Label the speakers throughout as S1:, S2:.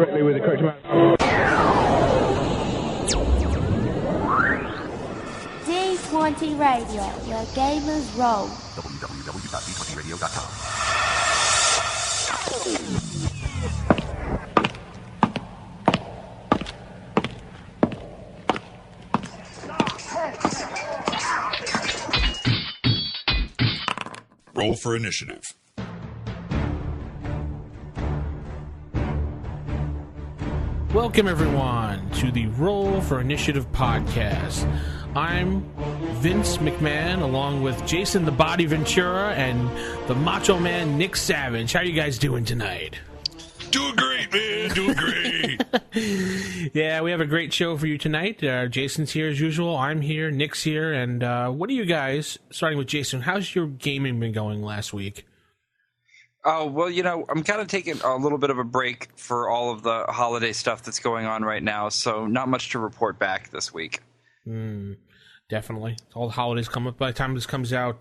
S1: correctly with the correct amount.
S2: D20 Radio, where gamers roll.
S3: www.d20radio.com.
S4: Roll for initiative.
S5: Welcome, everyone, to the Roll for Initiative podcast. I'm Vince McMahon, along with Jason the Body Ventura and the Macho Man Nick Savage. How are you guys doing tonight?
S4: Doing great, man. Doing great.
S5: Yeah, we have a great show for you tonight. Jason's here as usual. I'm here. Nick's here. And what are you guys, starting with Jason, how's your gaming been going last week?
S6: Oh, well, I'm kind of taking a little bit of a break for all of the holiday stuff that's going on right now, so not much to report back this week.
S5: Definitely. All the holidays come up. By the time this comes out,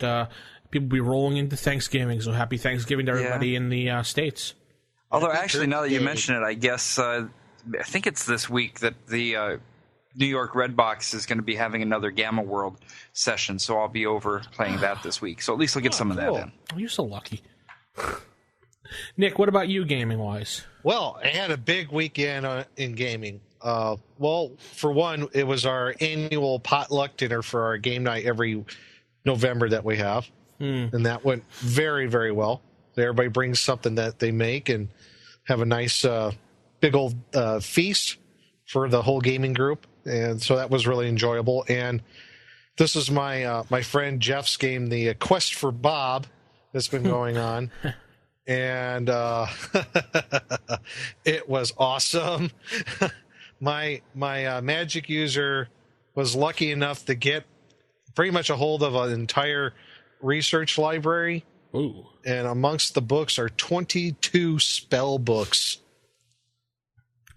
S5: people will be rolling into Thanksgiving, so happy Thanksgiving to everybody in the States.
S6: Although, actually, now that you mention it, I guess I think it's this week that the New York Redbox is going to be having another Gamma World session, so I'll be over playing that this week. So at least I'll get some of that in.
S5: Oh, you're so lucky. Nick, what about you gaming-wise?
S7: Well, I had a big weekend in gaming. Well, for one, it was our annual potluck dinner for our game night every November that we have. And that went very, very well. Everybody brings something that they make and have a nice big old feast for the whole gaming group. And so that was really enjoyable. And this is my my friend Jeff's game, the Quest for Bob, that's been going on. And it was awesome. My magic user was lucky enough to get pretty much a hold of an entire research library.
S5: Ooh.
S7: And amongst the books are 22 spell books.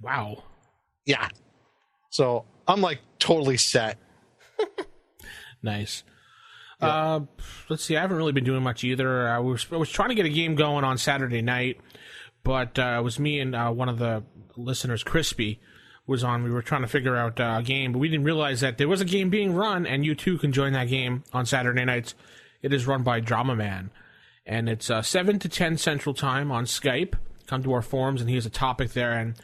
S5: Wow.
S7: Yeah. So I'm like totally set.
S5: Nice. Let's see. I haven't really been doing much either. I was trying to get a game going on Saturday night, but it was me and one of the listeners, Crispy, was on. We were trying to figure out a game, but we didn't realize that there was a game being run, and you too can join that game on Saturday nights. It is run by Drama Man, and it's 7 to 10 Central Time on Skype. Come to our forums, and he has a topic there, and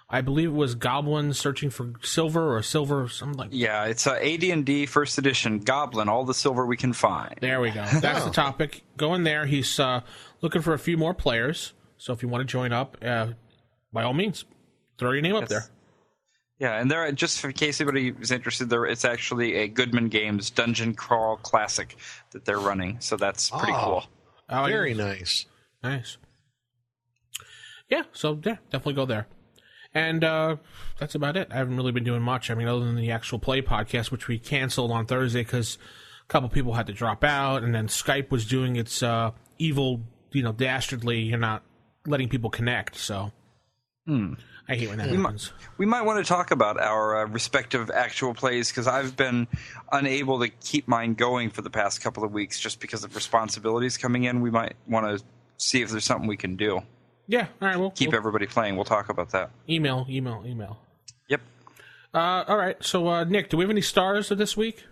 S5: I believe it was Goblin searching for silver or silver, something like that.
S6: Yeah, it's AD&D First Edition, Goblin, all the silver we can find.
S5: There we go. That's the topic. Go in there. He's looking for a few more players, so if you want to join up, by all means, throw your name up there.
S6: Yeah, and there, just in case anybody is interested, it's actually a Goodman Games Dungeon Crawl Classic that they're running, so that's pretty cool.
S5: Oh,
S7: very nice.
S5: Nice. Yeah, so yeah, definitely go there. And that's about it. I haven't really been doing much. I mean, other than the actual play podcast, which we canceled on Thursday because a couple people had to drop out, and then Skype was doing its evil, dastardly, you're not letting people connect. So I hate when that happens.
S6: We might want to talk about our respective actual plays, because I've been unable to keep mine going for the past couple of weeks just because of responsibilities coming in. We might want to see if there's something we can do.
S5: Yeah, all right. We'll
S6: keep everybody playing. We'll talk about that.
S5: Email.
S6: Yep.
S5: All right. So, Nick, do we have any stars this week?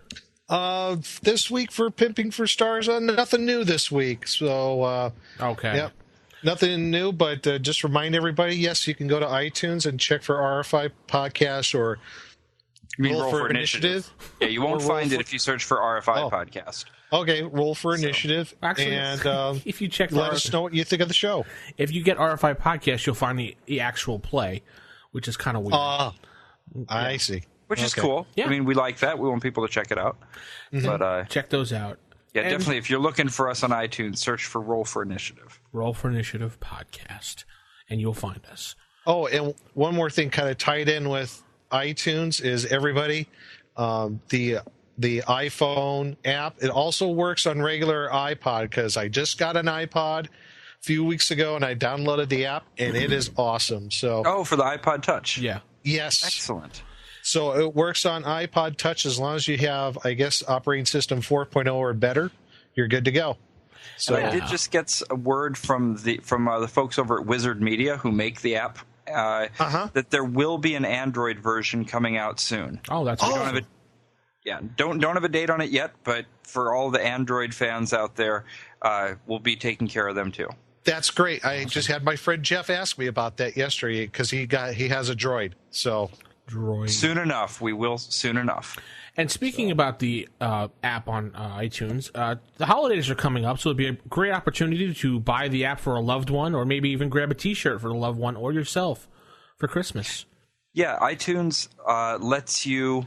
S7: This week for Pimping for Stars, nothing new this week. So,
S5: okay.
S7: Yep. Nothing new, but just remind everybody, yes, you can go to iTunes and check for RFI Podcast or
S6: Roll for Initiative. Yeah, you won't find it if you search for RFI Podcast.
S7: Okay, Roll for Initiative.
S5: Actually,
S7: and
S5: if you check,
S7: let us know what you think of the show.
S5: If you get RFI Podcast, you'll find the actual play, which is kind of weird.
S7: I see.
S6: Which is cool. Yeah. I mean, we like that. We want people to check it out.
S5: Mm-hmm. But check those out.
S6: Yeah, definitely. If you're looking for us on iTunes, search for Roll for Initiative.
S5: Roll for Initiative Podcast, and you'll find us.
S7: Oh, and one more thing kind of tied in with iTunes is everybody, the iPhone app. It also works on regular iPod, because I just got an iPod a few weeks ago and I downloaded the app and it is awesome. So
S6: for the iPod Touch.
S5: Yeah.
S7: Yes.
S6: Excellent.
S7: So it works on iPod Touch as long as you have, I guess, operating system 4.0 or better. You're good to go.
S6: So I did just get a word from the folks over at Wizard Media who make the app that there will be an Android version coming out soon.
S5: Oh, that's
S6: awesome. Don't have a date on it yet, but for all the Android fans out there, we'll be taking care of them too.
S7: That's great. I just had my friend Jeff ask me about that yesterday because he has a Droid. So
S6: soon enough, we will soon enough.
S5: And speaking about the app on iTunes, the holidays are coming up, so it'd be a great opportunity to buy the app for a loved one, or maybe even grab a T-shirt for a loved one or yourself for Christmas.
S6: Yeah, iTunes lets you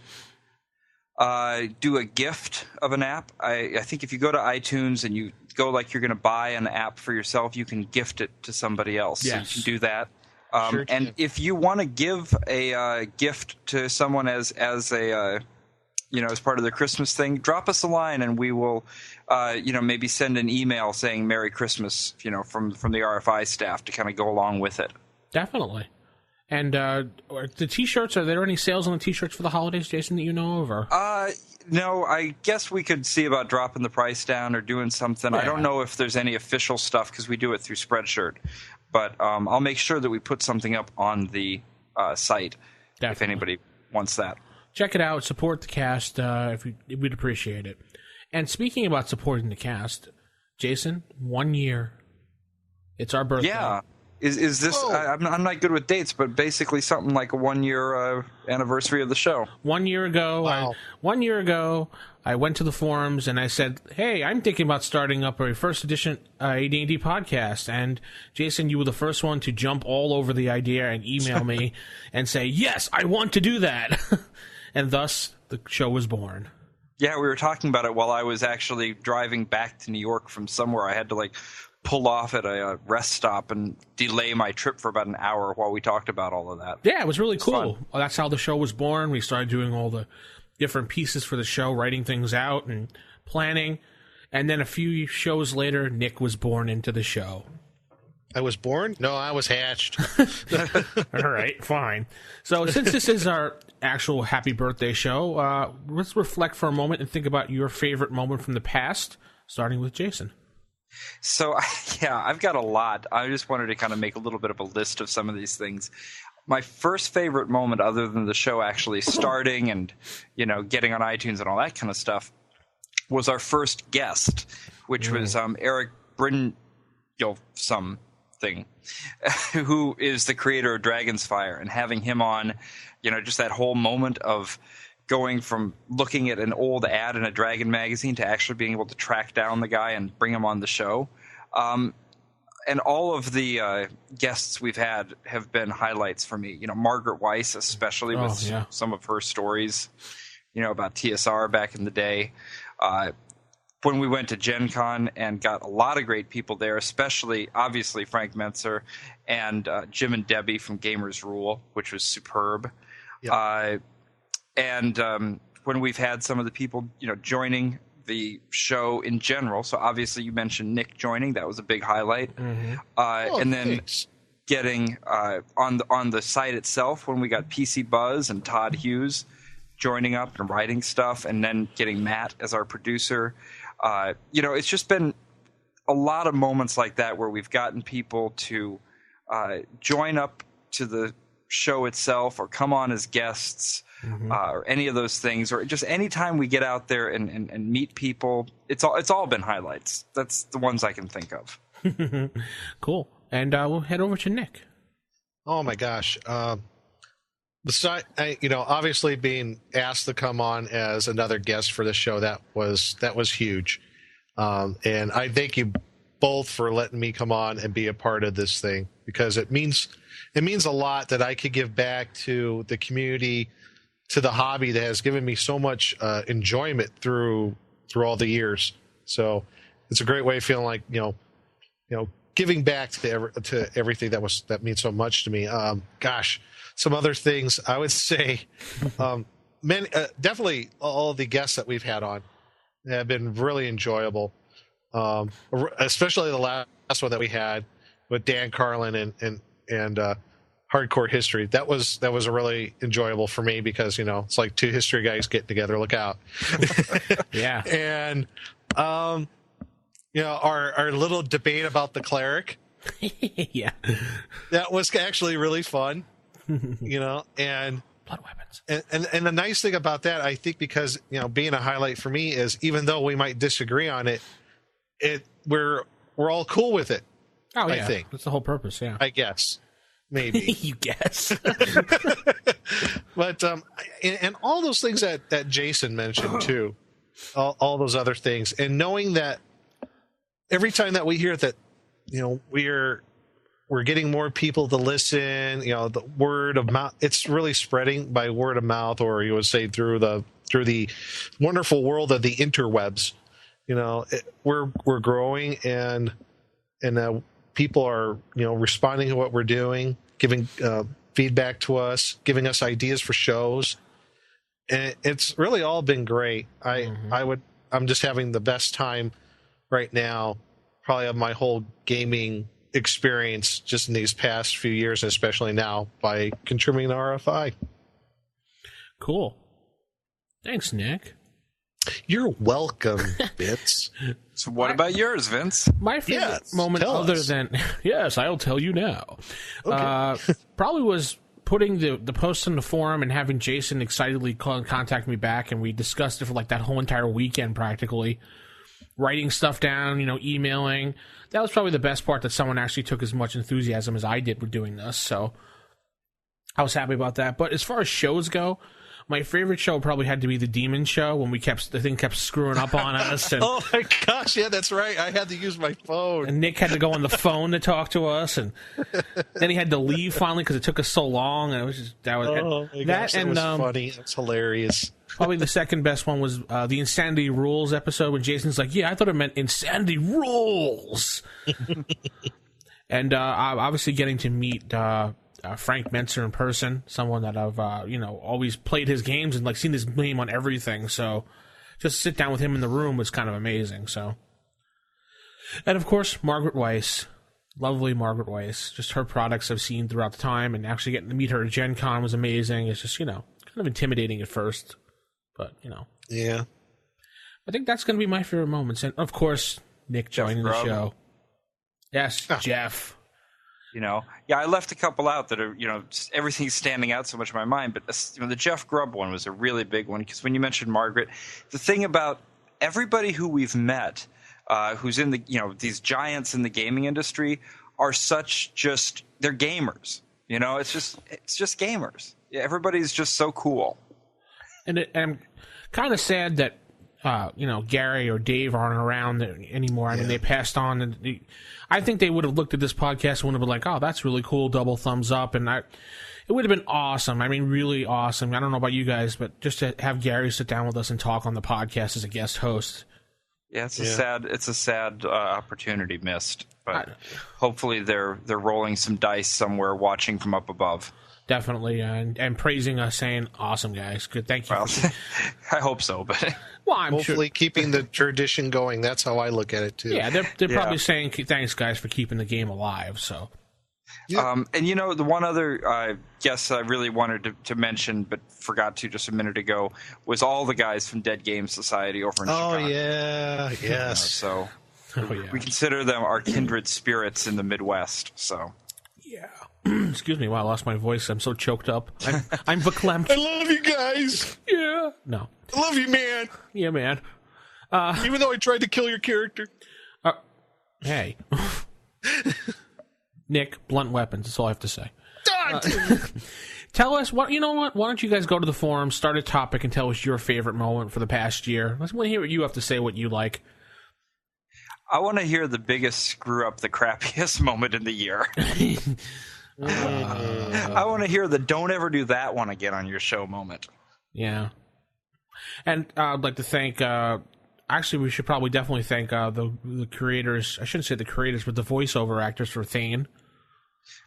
S6: do a gift of an app. I think if you go to iTunes and you go like you're going to buy an app for yourself, you can gift it to somebody else.
S5: Yes.
S6: So you can do that.
S7: Sure
S6: and if you want to give a gift to someone as a as part of their Christmas thing, drop us a line and we will maybe send an email saying Merry Christmas, from the RFI staff to kind of go along with it.
S5: Definitely. And the T-shirts, are there any sales on the T-shirts for the holidays, Jason, that you know of? Or?
S6: No, I guess we could see about dropping the price down or doing something. Yeah. I don't know if there's any official stuff because we do it through Spreadshirt. But I'll make sure that we put something up on the site. Definitely. If anybody wants that.
S5: Check it out. Support the cast. We'd appreciate it. And speaking about supporting the cast, Jason, 1 year. It's our birthday.
S6: Yeah. Is this? I'm not good with dates, but basically something like a 1 year anniversary of the show.
S5: 1 year ago,
S7: wow.
S5: 1 year ago, I went to the forums and I said, "Hey, I'm thinking about starting up a first edition AD&D podcast." And Jason, you were the first one to jump all over the idea and email me and say, "Yes, I want to do that." And thus, the show was born.
S6: Yeah, we were talking about it while I was actually driving back to New York from somewhere. I had to pull off at a rest stop and delay my trip for about an hour while we talked about all of that.
S5: Yeah, it was really cool. Well, that's how the show was born. We started doing all the different pieces for the show, writing things out and planning. And then a few shows later, Nick was born into the show.
S7: I was born? No, I was hatched.
S5: All right, fine. So since this is our actual happy birthday show, let's reflect for a moment and think about your favorite moment from the past, starting with Jason.
S6: So, yeah, I've got a lot. I just wanted to kind of make a little bit of a list of some of these things. My first favorite moment, other than the show actually starting and, getting on iTunes and all that kind of stuff, was our first guest, which was Eric something, who is the creator of Dragon's Fire, and having him on, just that whole moment of going from looking at an old ad in a Dragon magazine to actually being able to track down the guy and bring him on the show. And all of the guests we've had have been highlights for me. Margaret Weiss, especially with some of her stories, about TSR back in the day. When we went to Gen Con and got a lot of great people there, especially, obviously, Frank Mentzer and Jim and Debbie from Gamers Rule, which was superb. Yep. And when we've had some of the people, joining the show in general. So obviously you mentioned Nick joining. That was a big highlight. Mm-hmm. And then getting on the site itself when we got PC Buzz and Todd Hughes joining up and writing stuff, and then getting Matt as our producer. It's just been a lot of moments like that where we've gotten people to join up to the show itself or come on as guests. Mm-hmm. Or any of those things, or just any time we get out there and meet people, it's all been highlights. That's the ones I can think of.
S5: Cool. And we'll head over to Nick.
S7: Oh my gosh. Obviously being asked to come on as another guest for the show, that was huge. And I thank you both for letting me come on and be a part of this thing, because it means a lot that I could give back to the community, to the hobby that has given me so much enjoyment through all the years. So it's a great way of feeling like, giving back to everything that means so much to me. Some other things I would say, definitely all of the guests that we've had on have been really enjoyable. Especially the last one that we had with Dan Carlin and Hardcore History. That was a really enjoyable for me, because it's like two history guys getting together. Look out.
S5: Yeah.
S7: And our little debate about the cleric
S5: Yeah.
S7: That was actually really fun, and
S5: Blood weapons.
S7: And the nice thing about that, I think, because being a highlight for me is even though we might disagree on it, we're all cool with it.
S5: Oh yeah,
S7: I think
S5: that's the whole purpose. Yeah,
S7: I guess maybe
S5: you guess.
S7: But and all those things that Jason mentioned too, all those other things, and knowing that every time that we hear that, we're getting more people to listen. The word of mouth, it's really spreading by word of mouth, or you would say through the wonderful world of the interwebs. We're growing, and people are responding to what we're doing, giving feedback to us, giving us ideas for shows, and it's really all been great. I'm just having the best time right now, probably of my whole gaming experience just in these past few years, and especially now by contributing to RFI.
S5: Cool. Thanks, Nick.
S7: You're welcome, Bits.
S6: So what about yours, Vince?
S5: My favorite moment, other than yes, I'll tell you now. Okay. Probably was putting the post in the forum and having Jason excitedly contact me back, and we discussed it for like that whole entire weekend practically. Writing stuff down, emailing. That was probably the best part, that someone actually took as much enthusiasm as I did with doing this. So I was happy about that. But as far as shows go, my favorite show probably had to be the Demon Show, when the thing kept screwing up on us. And,
S7: oh my gosh, yeah, that's right. I had to use my phone.
S5: And Nick had to go on the phone to talk to us, and then he had to leave finally because it took us so long. And it was just that was
S7: funny. That's hilarious.
S5: Probably the second best one was the Insanity Rules episode, when Jason's like, "Yeah, I thought it meant Insanity Rules." And obviously getting to meet Frank Mentzer in person, someone that I've always played his games and like seen his name on everything. So just sit down with him in the room was kind of amazing. So, and of course Margaret Weiss, lovely Margaret Weiss. Just her products I've seen throughout the time, and actually getting to meet her at Gen Con was amazing. It's just kind of intimidating at first, but
S7: yeah.
S5: I think that's going to be my favorite moments, and of course Nick joining the show. Yes, Jeff.
S6: I left a couple out that are, just everything's standing out so much in my mind. But the Jeff Grubb one was a really big one, because when you mentioned Margaret, the thing about everybody who we've met, who's in these giants in the gaming industry, are they're gamers. It's just gamers. Everybody's just so cool.
S5: And I'm kind of sad that Gary or Dave aren't around anymore. I mean, they passed on, and I think they would have looked at this podcast and would have been like, "Oh, that's really cool, double thumbs up," and it would have been awesome. I mean, really awesome. I don't know about you guys, but just to have Gary sit down with us and talk on the podcast as a guest host.
S6: Yeah, it's a sad opportunity missed, but hopefully they're rolling some dice somewhere, watching from up above.
S5: Definitely, and praising us, saying, "Awesome, guys, good, thank you."
S6: Well, I hope so, but
S5: I'm
S7: hopefully
S5: sure
S7: keeping the tradition going. That's how I look at it too.
S5: Yeah, they're probably saying, "Thanks, guys, for keeping the game alive." So,
S6: and the one other guest I really wanted to mention, but forgot to just a minute ago, was all the guys from Dead Game Society over in Chicago.
S7: Oh yeah, yes.
S6: We consider them our kindred spirits in the Midwest. So.
S5: Yeah. Excuse me, wow, I lost my voice. I'm so choked up. I'm verklempt.
S7: I love you guys.
S5: Yeah. No.
S7: I love you, man.
S5: Yeah, man.
S7: Even though I tried to kill your character.
S5: Hey. Nick, blunt weapons. That's all I have to say. Tell us, why don't you guys go to the forum, start a topic, and tell us your favorite moment for the past year. Let's want to hear what you have to say, what you like.
S6: I want to hear the biggest screw up, the crappiest moment in the year. I want to hear the "don't ever do that one again on your show" moment.
S5: Yeah. And I'd like to thank, actually we should probably definitely thank the creators, I shouldn't say the creators, but the voiceover actors for Thane.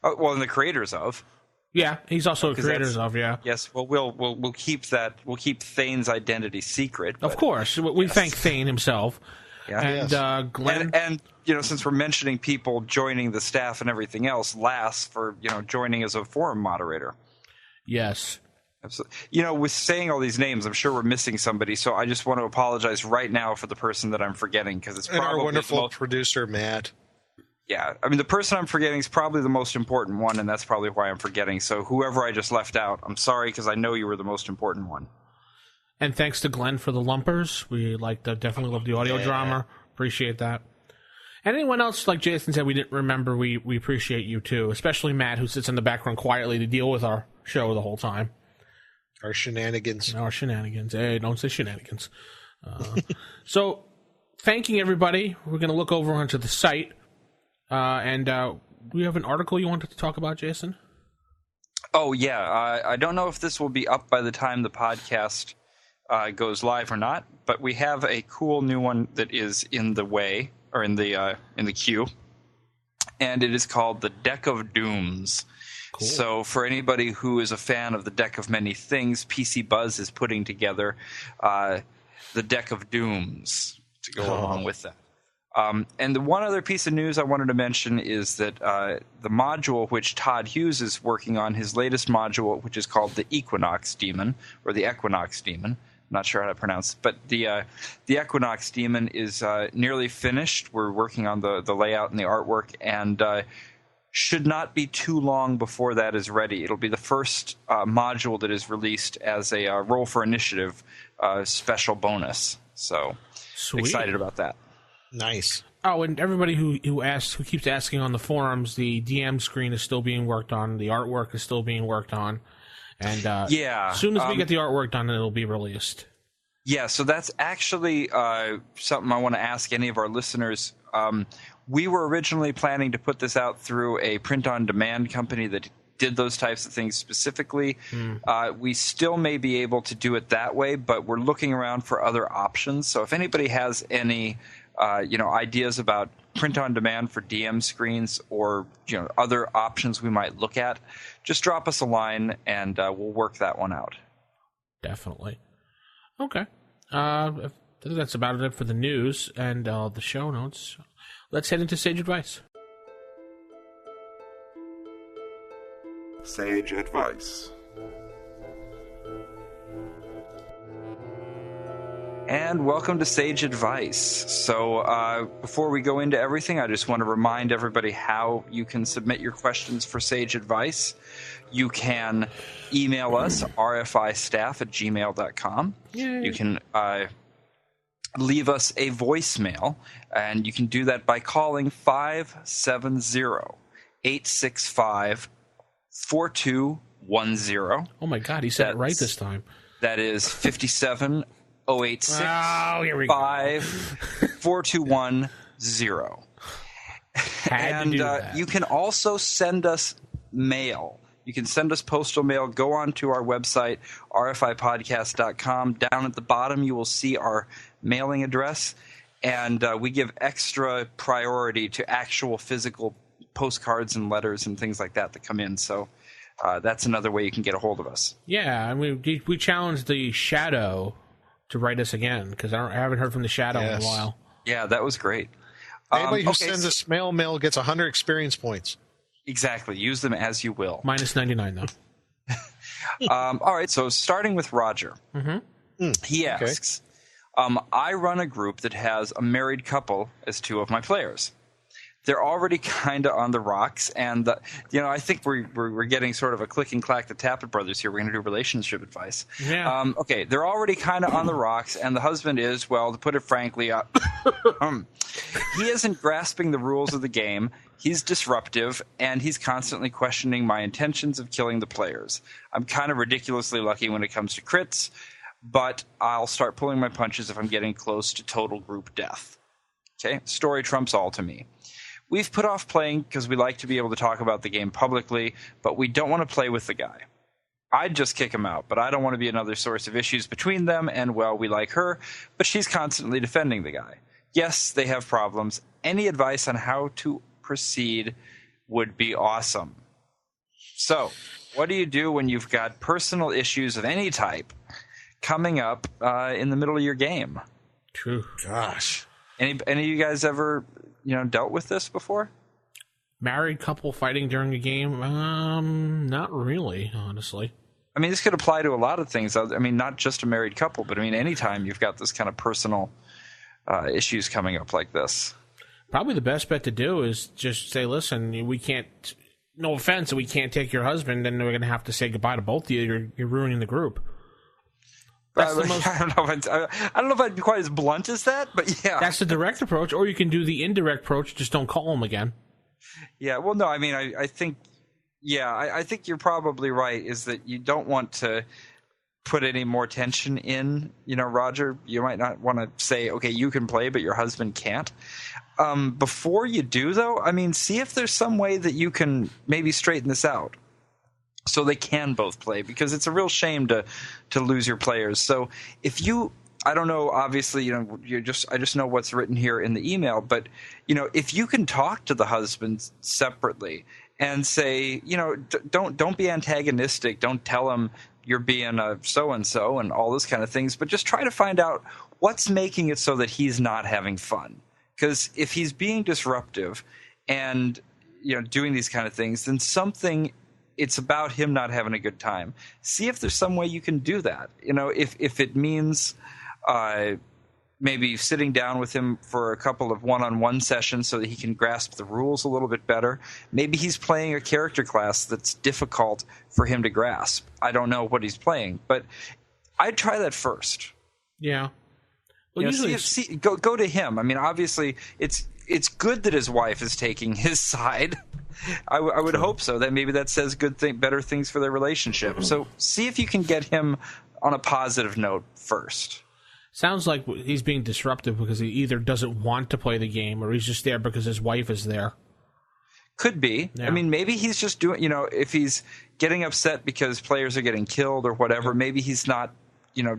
S6: Oh, well, and the creators of. Yeah,
S5: he's also the creators of, yeah.
S6: Yes, well, we'll keep Thane's identity secret.
S5: Of course, we thank Thane himself.
S6: Yeah.
S5: And Glenn,
S6: and since we're mentioning people joining the staff and everything else, Lass for joining as a forum moderator.
S5: Yes.
S6: Absolutely. With saying all these names, I'm sure we're missing somebody. So I just want to apologize right now for the person that I'm forgetting, because it's probably
S7: our wonderful producer Matt.
S6: Yeah, I mean, the person I'm forgetting is probably the most important one, and that's probably why I'm forgetting. So whoever I just left out, I'm sorry, because I know you were the most important one.
S5: And thanks to Glenn for the lumpers. We definitely love the audio drama. Appreciate that. And anyone else, like Jason said, we didn't remember, we appreciate you too, especially Matt, who sits in the background quietly to deal with our show the whole time.
S7: Our shenanigans.
S5: Our shenanigans. Hey, don't say shenanigans. So, thanking everybody. We're going to look over onto the site. And we have an article you wanted to talk about, Jason?
S6: Oh, yeah. I don't know if this will be up by the time the podcast goes live or not, but we have a cool new one that is in the way, or in the queue, and it is called the Deck of Dooms. Cool. So for anybody who is a fan of the Deck of Many Things, PC Buzz is putting together the Deck of Dooms to go along with that. And the one other piece of news I wanted to mention is that the module which Todd Hughes is working on, his latest module, which is called the Equinox Demon, or the Equinox Demon, I'm not sure how to pronounce it, but the Equinox Demon is nearly finished. We're working on the layout and the artwork, and should not be too long before that is ready. It'll be the first module that is released as a Roll for Initiative special bonus. So
S5: Sweet.
S6: Excited about that.
S7: Nice.
S5: Oh, and everybody who keeps asking on the forums, the DM screen is still being worked on. The artwork is still being worked on. And as soon as we get the artwork done, it'll be released.
S6: Yeah, so that's actually something I want to ask any of our listeners. We were originally planning to put this out through a print-on-demand company that did those types of things specifically. We still may be able to do it that way, but we're looking around for other options. So if anybody has any ideas about print-on-demand for DM screens, or other options we might look at, just drop us a line and we'll work that one out.
S5: Definitely. Okay. I think that's about it for the news and the show notes. Let's head into Sage Advice.
S3: Sage Advice.
S6: And welcome to Sage Advice. So before we go into everything, I just want to remind everybody how you can submit your questions for Sage Advice. You can email us, rfistaff@gmail.com. Yay. You can leave us a voicemail, and you can do that by calling 570-865-4210.
S5: Oh my God, he said it right this time.
S6: That is 57 086
S5: here we
S6: 4210. And you can also send us mail. You can send us postal mail. Go on to our website, rfipodcast.com. Down at the bottom, you will see our mailing address, and we give extra priority to actual physical postcards and letters and things like that come in. So that's another way you can get a hold of us.
S5: Yeah, and we challenged the Shadow to write us again, because I haven't heard from the Shadow in a while.
S6: Yeah, that was great.
S7: Anybody who sends us mail gets 100 experience points.
S6: Exactly. Use them as you will.
S5: Minus 99, though.
S6: All right, so starting with Roger.
S5: Mm-hmm.
S6: He asks, I run a group that has a married couple as two of my players. They're already kind of on the rocks, and I think we're getting sort of a click and clack the Tappet brothers here. We're going to do relationship advice.
S5: Yeah.
S6: Okay, they're already kind of on the rocks, and the husband is, well, to put it frankly, he isn't grasping the rules of the game. He's disruptive, and he's constantly questioning my intentions of killing the players. I'm kind of ridiculously lucky when it comes to crits, but I'll start pulling my punches if I'm getting close to total group death. Okay, story trumps all to me. We've put off playing because we like to be able to talk about the game publicly, but we don't want to play with the guy. I'd just kick him out, but I don't want to be another source of issues between them, and, well, we like her, but she's constantly defending the guy. Yes, they have problems. Any advice on how to proceed would be awesome. So, what do you do when you've got personal issues of any type coming up in the middle of your game?
S5: True.
S7: Gosh.
S6: Any of you guys ever dealt with this before?
S5: Married couple fighting during a game? Not really, honestly.
S6: I mean, this could apply to a lot of things. I mean, not just a married couple, but I mean, anytime you've got this kind of personal issues coming up like this.
S5: Probably the best bet to do is just say, listen, we can't, no offense, we can't take your husband, and we're going to have to say goodbye to both of you. You're ruining the group. That's the most,
S6: I don't know if I'd be quite as blunt as that, but yeah.
S5: That's the direct approach, or you can do the indirect approach, just don't call him again.
S6: Yeah, well, no, I mean, I think, I think you're probably right, is that you don't want to put any more tension in, Roger. You might not want to say, okay, you can play, but your husband can't. Before you do, though, I mean, see if there's some way that you can maybe straighten this out so they can both play, because it's a real shame to lose your players. So if you, I don't know, obviously, I just know what's written here in the email, but, if you can talk to the husbands separately and say, don't be antagonistic, don't tell him you're being a so-and-so and all those kind of things, but just try to find out what's making it so that he's not having fun. Because if he's being disruptive and, doing these kind of things, then it's about him not having a good time. See if there's some way you can do that. If it means maybe sitting down with him for a couple of one-on-one sessions so that he can grasp the rules a little bit better. Maybe he's playing a character class that's difficult for him to grasp. I don't know what he's playing, but I'd try that first.
S5: Yeah. Well, usually
S6: go to him. I mean, obviously, it's good that his wife is taking his side. I would hope so. That maybe that says better things for their relationship. So see if you can get him on a positive note first.
S5: Sounds like he's being disruptive because he either doesn't want to play the game or he's just there because his wife is there.
S6: Could be. Yeah. I mean, maybe he's just doing, if he's getting upset because players are getting killed or whatever, maybe he's not,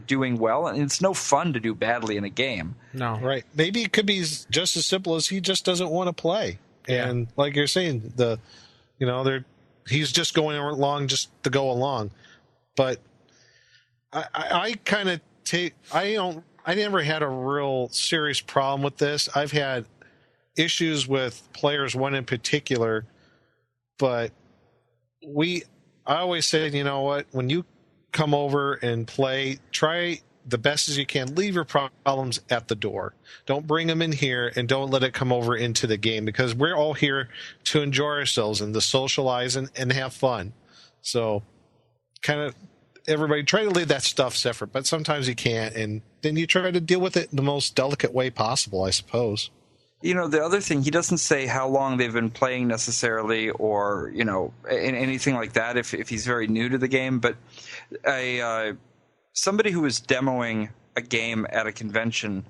S6: doing well. And it's no fun to do badly in a game.
S5: No.
S7: Right. Maybe it could be just as simple as he just doesn't want to play. Yeah. And like you're saying, he's just going along just to go along. But I kind of I never had a real serious problem with this. I've had issues with players, one in particular, but I always say, you know what, when you come over and play, try the best as you can. Leave your problems at the door. Don't bring them in here, and don't let it come over into the game, because we're all here to enjoy ourselves and to socialize and have fun. So kind of everybody try to leave that stuff separate, but sometimes you can't, and then you try to deal with it in the most delicate way possible, I suppose.
S6: The other thing, he doesn't say how long they've been playing necessarily, or anything like that if he's very new to the game. But somebody who was demoing a game at a convention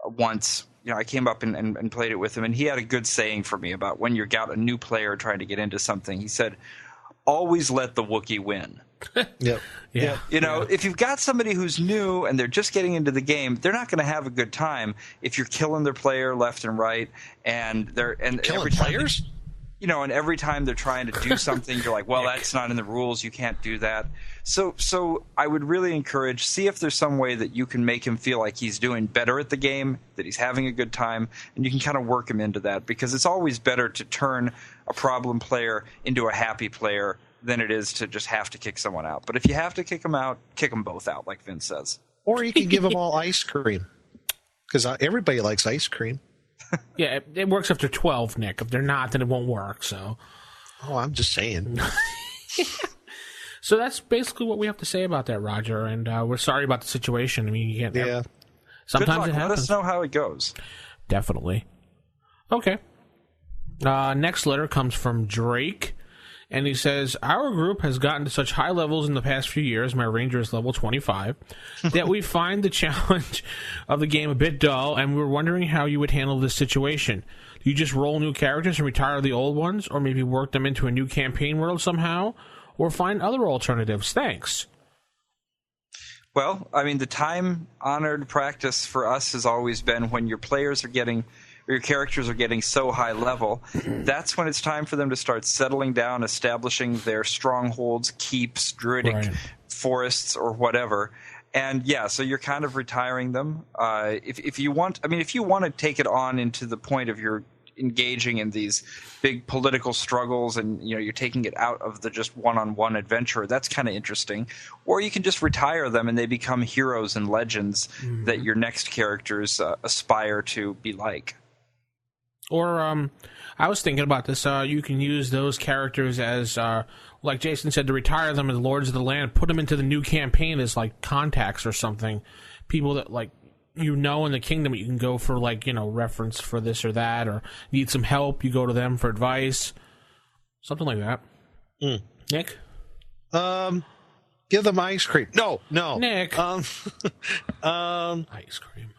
S6: once, I came up and played it with him, and he had a good saying for me about when you got a new player trying to get into something. He said, always let the Wookiee win.
S7: Yep.
S5: Yeah.
S6: If you've got somebody who's new and they're just getting into the game, they're not going to have a good time if you're killing their player left and right, and
S7: killing
S6: every time
S7: players.
S6: And every time they're trying to do something, you're like, well, that's not in the rules. You can't do that. So I would really encourage, see if there's some way that you can make him feel like he's doing better at the game, that he's having a good time, and you can kind of work him into that, because it's always better to turn a problem player into a happy player than it is to just have to kick someone out. But if you have to kick them out, kick them both out, like Vince says.
S7: Or you can give them all ice cream, because everybody likes ice cream.
S5: Yeah, it works after 12, Nick. If they're not, then it won't work. So,
S7: I'm just saying.
S5: So that's basically what we have to say about that, Roger. And we're sorry about the situation. I mean, you can't.
S7: Yeah.
S5: Sometimes it happens.
S6: Let us know how it goes.
S5: Definitely. Okay. Next letter comes from Drake. And he says, our group has gotten to such high levels in the past few years, my ranger is level 25, that we find the challenge of the game a bit dull, and we were wondering how you would handle this situation. Do you just roll new characters and retire the old ones, or maybe work them into a new campaign world somehow, or find other alternatives? Thanks.
S6: Well, I mean, the time-honored practice for us has always been when your players are getting... your characters are getting so high level, that's when it's time for them to start settling down, establishing their strongholds, keeps, druidic forests, or whatever. And yeah, so you're kind of retiring them. If you want to take it on into the point of you're engaging in these big political struggles, and you're taking it out of the just one-on-one adventure, that's kind of interesting. Or you can just retire them and they become heroes and legends that your next characters aspire to be like.
S5: Or I was thinking about this. You can use those characters as, like Jason said, to retire them as Lords of the Land, put them into the new campaign as like contacts or something. People that like in the kingdom, you can go for like reference for this or that, or need some help. You go to them for advice, something like that. Nick,
S7: give them ice cream. No,
S5: Nick,
S7: ice
S5: cream.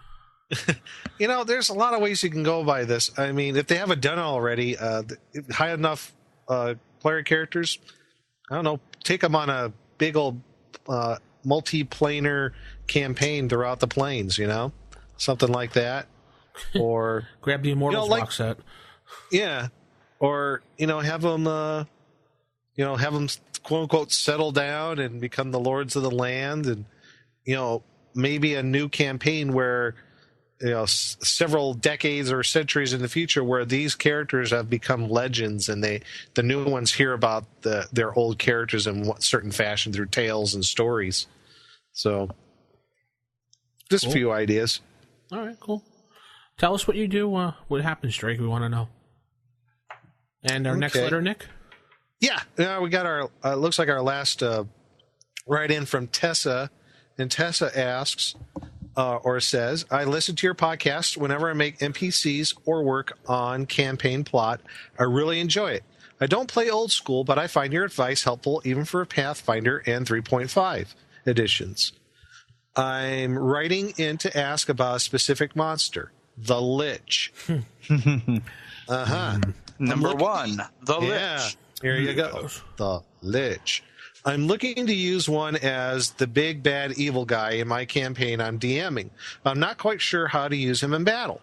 S7: There's a lot of ways you can go by this. I mean, if they haven't done it already, high enough player characters, I don't know, take them on a big old multi-planar campaign throughout the plains, something like that. Or
S5: grab the Immortals box set.
S7: Yeah. Or, have them, quote unquote settle down and become the Lords of the Land, and, maybe a new campaign where, several decades or centuries in the future where these characters have become legends, and the new ones hear about their old characters in certain fashion through tales and stories. So just a few ideas.
S5: All right, cool. Tell us what you do. What happens, Drake? We want to know. And our next letter, Nick?
S7: Yeah, we got our, looks like our last write-in from Tessa. And Tessa asks, or says, I listen to your podcast whenever I make NPCs or work on campaign plot. I really enjoy it. I don't play old school, but I find your advice helpful even for Pathfinder and 3.5 editions. I'm writing in to ask about a specific monster, the Lich.
S6: Number one, the Lich.
S7: Here you go. The Lich. I'm looking to use one as the big bad evil guy in my campaign I'm DMing. I'm not quite sure how to use him in battle.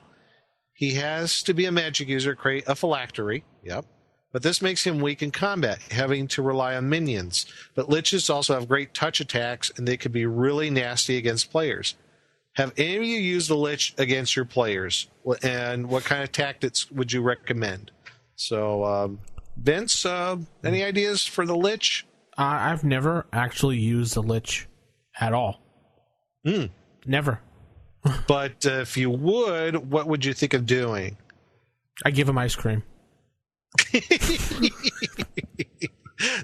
S7: He has to be a magic user, create a phylactery. Yep. But this makes him weak in combat, having to rely on minions. But Liches also have great touch attacks, and they could be really nasty against players. Have any of you used the Lich against your players? And what kind of tactics would you recommend? So, Vince, any ideas for the Lich?
S5: I've never actually used the Lich at all. Never.
S7: But if you would, what would you think of doing?
S5: I give him ice cream.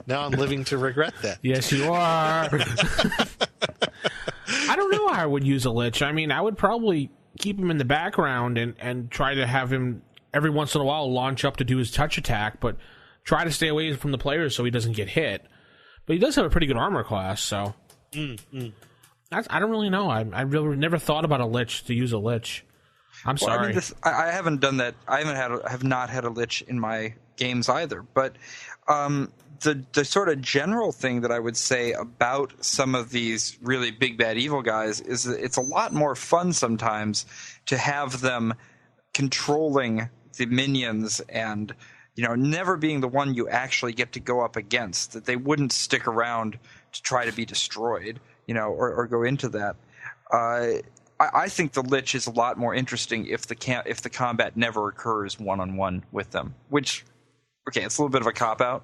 S7: Now I'm living to regret that.
S5: Yes, you are. I don't know how I would use a Lich. I mean, I would probably keep him in the background and try to have him every once in a while launch up to do his touch attack, but try to stay away from the players so he doesn't get hit. But he does have a pretty good armor class, so I don't really know. I really never thought about a Lich to use a Lich. I'm sorry.
S6: I mean, I haven't done that. I have not had a Lich in my games either. But the sort of general thing that I would say about some of these really big bad evil guys is that it's a lot more fun sometimes to have them controlling the minions and never being the one you actually get to go up against, that they wouldn't stick around to try to be destroyed, or go into that. I think the Lich is a lot more interesting if the combat never occurs one-on-one with them, which, okay, it's a little bit of a cop-out,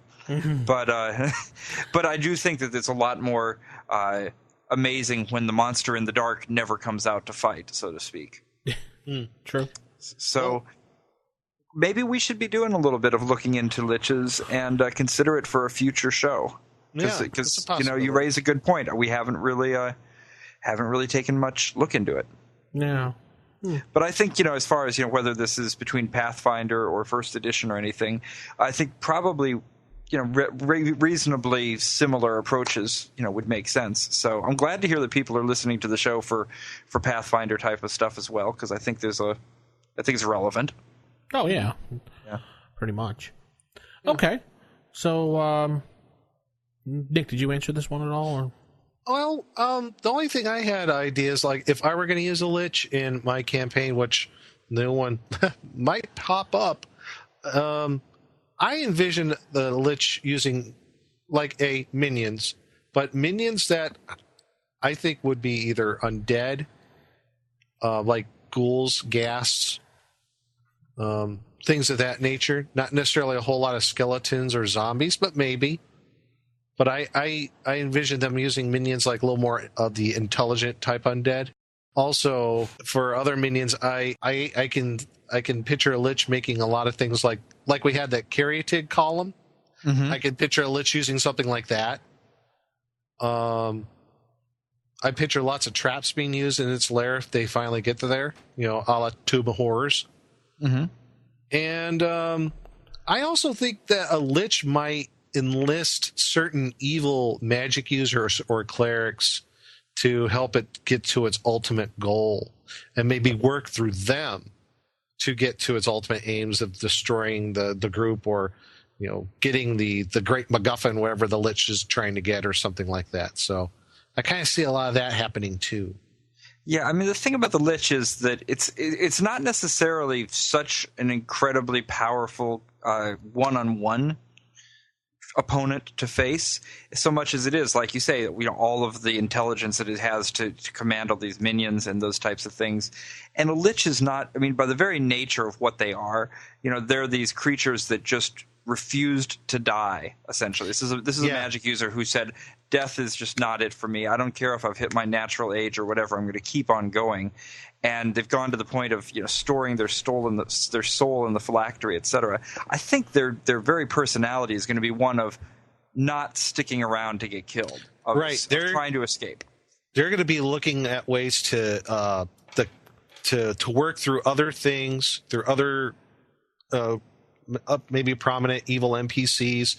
S6: but I do think that it's a lot more amazing when the monster in the dark never comes out to fight, so to speak.
S5: True.
S6: So maybe we should be doing a little bit of looking into Liches and consider it for a future show. Because you raise a good point. We haven't really taken much look into it.
S5: No.
S6: But I think as far as whether this is between Pathfinder or First Edition or anything, I think probably reasonably similar approaches would make sense. So I'm glad to hear that people are listening to the show for Pathfinder type of stuff as well, because I think it's relevant.
S5: Oh, yeah. Pretty much. Yeah. Okay. So, Nick, did you answer this one at all? Or?
S7: Well, the only thing I had ideas, like if I were going to use a Lich in my campaign, which no one might pop up, I envision the Lich using like minions, but minions that I think would be either undead, like ghouls, ghasts, things of that nature. Not necessarily a whole lot of skeletons or zombies, but maybe. But I envision them using minions like a little more of the intelligent type undead. Also, for other minions, I can picture a Lich making a lot of things like we had that Caryatid column.
S6: Mm-hmm.
S7: I can picture a Lich using something like that. I picture lots of traps being used in its lair if they finally get to there, a la Tomb of Horrors.
S6: Mm-hmm.
S7: And I also think that a Lich might enlist certain evil magic users or clerics to help it get to its ultimate goal, and maybe work through them to get to its ultimate aims of destroying the group, or getting the great MacGuffin, wherever the Lich is trying to get, or something like that. So I kind of see a lot of that happening too.
S6: Yeah, I mean, the thing about the Lich is that it's not necessarily such an incredibly powerful one-on-one opponent to face, so much as it is, like you say, all of the intelligence that it has to command all these minions and those types of things. And a Lich is not, I mean, by the very nature of what they are, they're these creatures that just refused to die, essentially. This is a magic user who said, death is just not it for me. I don't care if I've hit my natural age or whatever. I'm going to keep on going. And they've gone to the point of storing their soul in the phylactery, etc. I think their very personality is going to be one of not sticking around to get killed, of trying to escape.
S7: They're going to be looking at ways to work through other things, through other maybe prominent evil NPCs,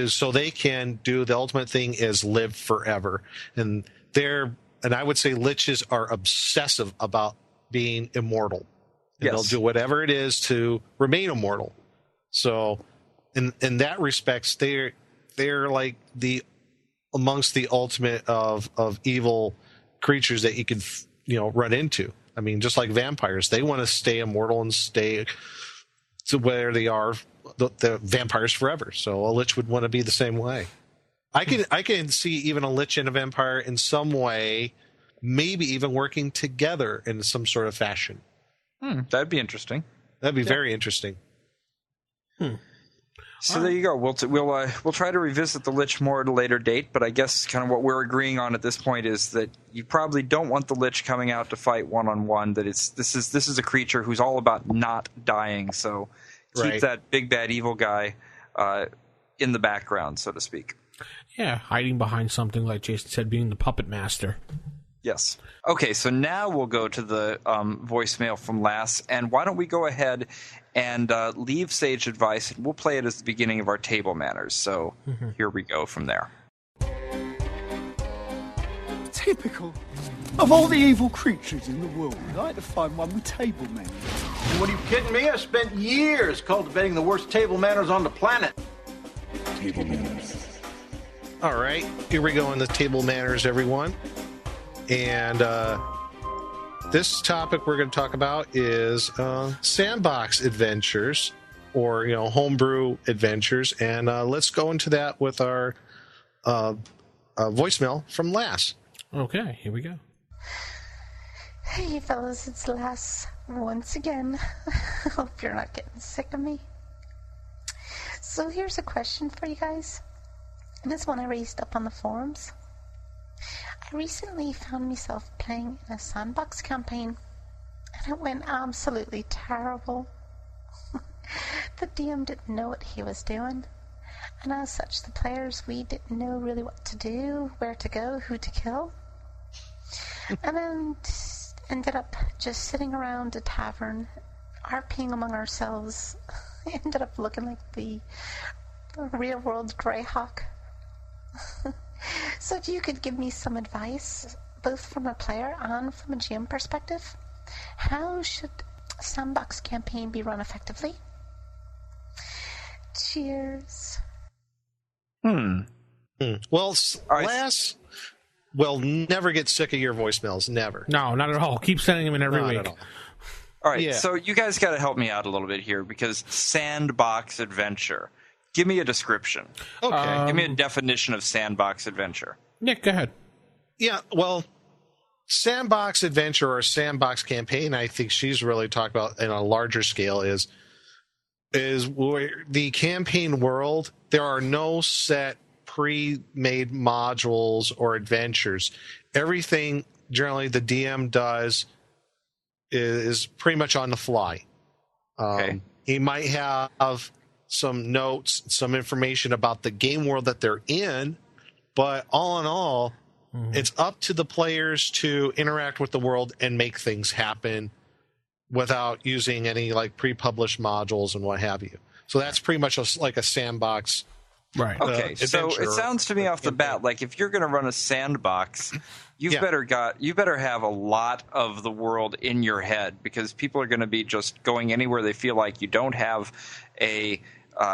S7: so they can do the ultimate thing is live forever. And I would say Liches are obsessive about being immortal. And
S6: yes.
S7: They'll do whatever it is to remain immortal. So in that respects, they're like amongst the ultimate of evil creatures that you can run into. I mean, just like vampires, they want to stay immortal and stay to where they are, the vampires forever. So a Lich would want to be the same way. I can see even a Lich and a vampire in some way, maybe even working together in some sort of fashion.
S6: That'd be interesting.
S7: That'd be very interesting.
S6: So there you go. We'll try to revisit the Lich more at a later date, but I guess kind of what we're agreeing on at this point is that you probably don't want the Lich coming out to fight one-on-one. That this is a creature who's all about not dying. So keep that big bad evil guy in the background, so to speak.
S5: Yeah, hiding behind something, like Jason said, being the puppet master.
S6: Yes. Okay, so now we'll go to the voicemail from Lass, and why don't we go ahead and leave sage advice, and we'll play it as the beginning of our table manners. So here we go from there.
S1: Typical. Of all the evil creatures in the world, I'd like to find one with table manners.
S8: What, are you kidding me? I spent years cultivating the worst table manners on the planet.
S1: Table manners.
S7: All right, here we go on the table manners, everyone. And this topic we're going to talk about is Sandbox adventures, or homebrew adventures. And let's go into that with our voicemail from Lass.
S5: Okay, here we go.
S9: Hey fellas, it's Lass once again. Hope you're not getting sick of me. So here's a question for you guys. This one I raised up on the forums. I recently found myself playing in a Sandbox campaign, and it went absolutely terrible. The DM didn't know what he was doing, and as such the players, we didn't know really what to do, where to go, who to kill. And then ended up just sitting around a tavern, RPing among ourselves. Ended up looking like the real world Greyhawk. So if you could give me some advice, both from a player and from a GM perspective, how should a Sandbox campaign be run effectively? Cheers.
S7: Well, Lass will never get sick of your voicemails. Never.
S5: No, not at all. Keep sending them in every
S7: Not
S5: week.
S7: at all.
S6: All right,
S7: Yeah.
S6: so you guys got to help me out a little bit here, because Sandbox adventure. Give me a description.
S7: Okay.
S6: Give me a definition of Sandbox adventure.
S5: Nick, go ahead.
S7: Yeah, well, Sandbox adventure or Sandbox campaign, I think she's really talking about in a larger scale is where the campaign world, there are no set pre-made modules or adventures. Everything generally the DM does is pretty much on the fly.
S6: Okay.
S7: He might have some notes, some information about the game world that they're in, but all in all, it's up to the players to interact with the world and make things happen without using any like pre-published modules and what have you. So that's pretty much like a sandbox.
S5: Right.
S6: Okay, so it sounds to me off the bat like if you're going to run a sandbox, you've better have a lot of the world in your head, because people are going to be just going anywhere they feel like. You don't have a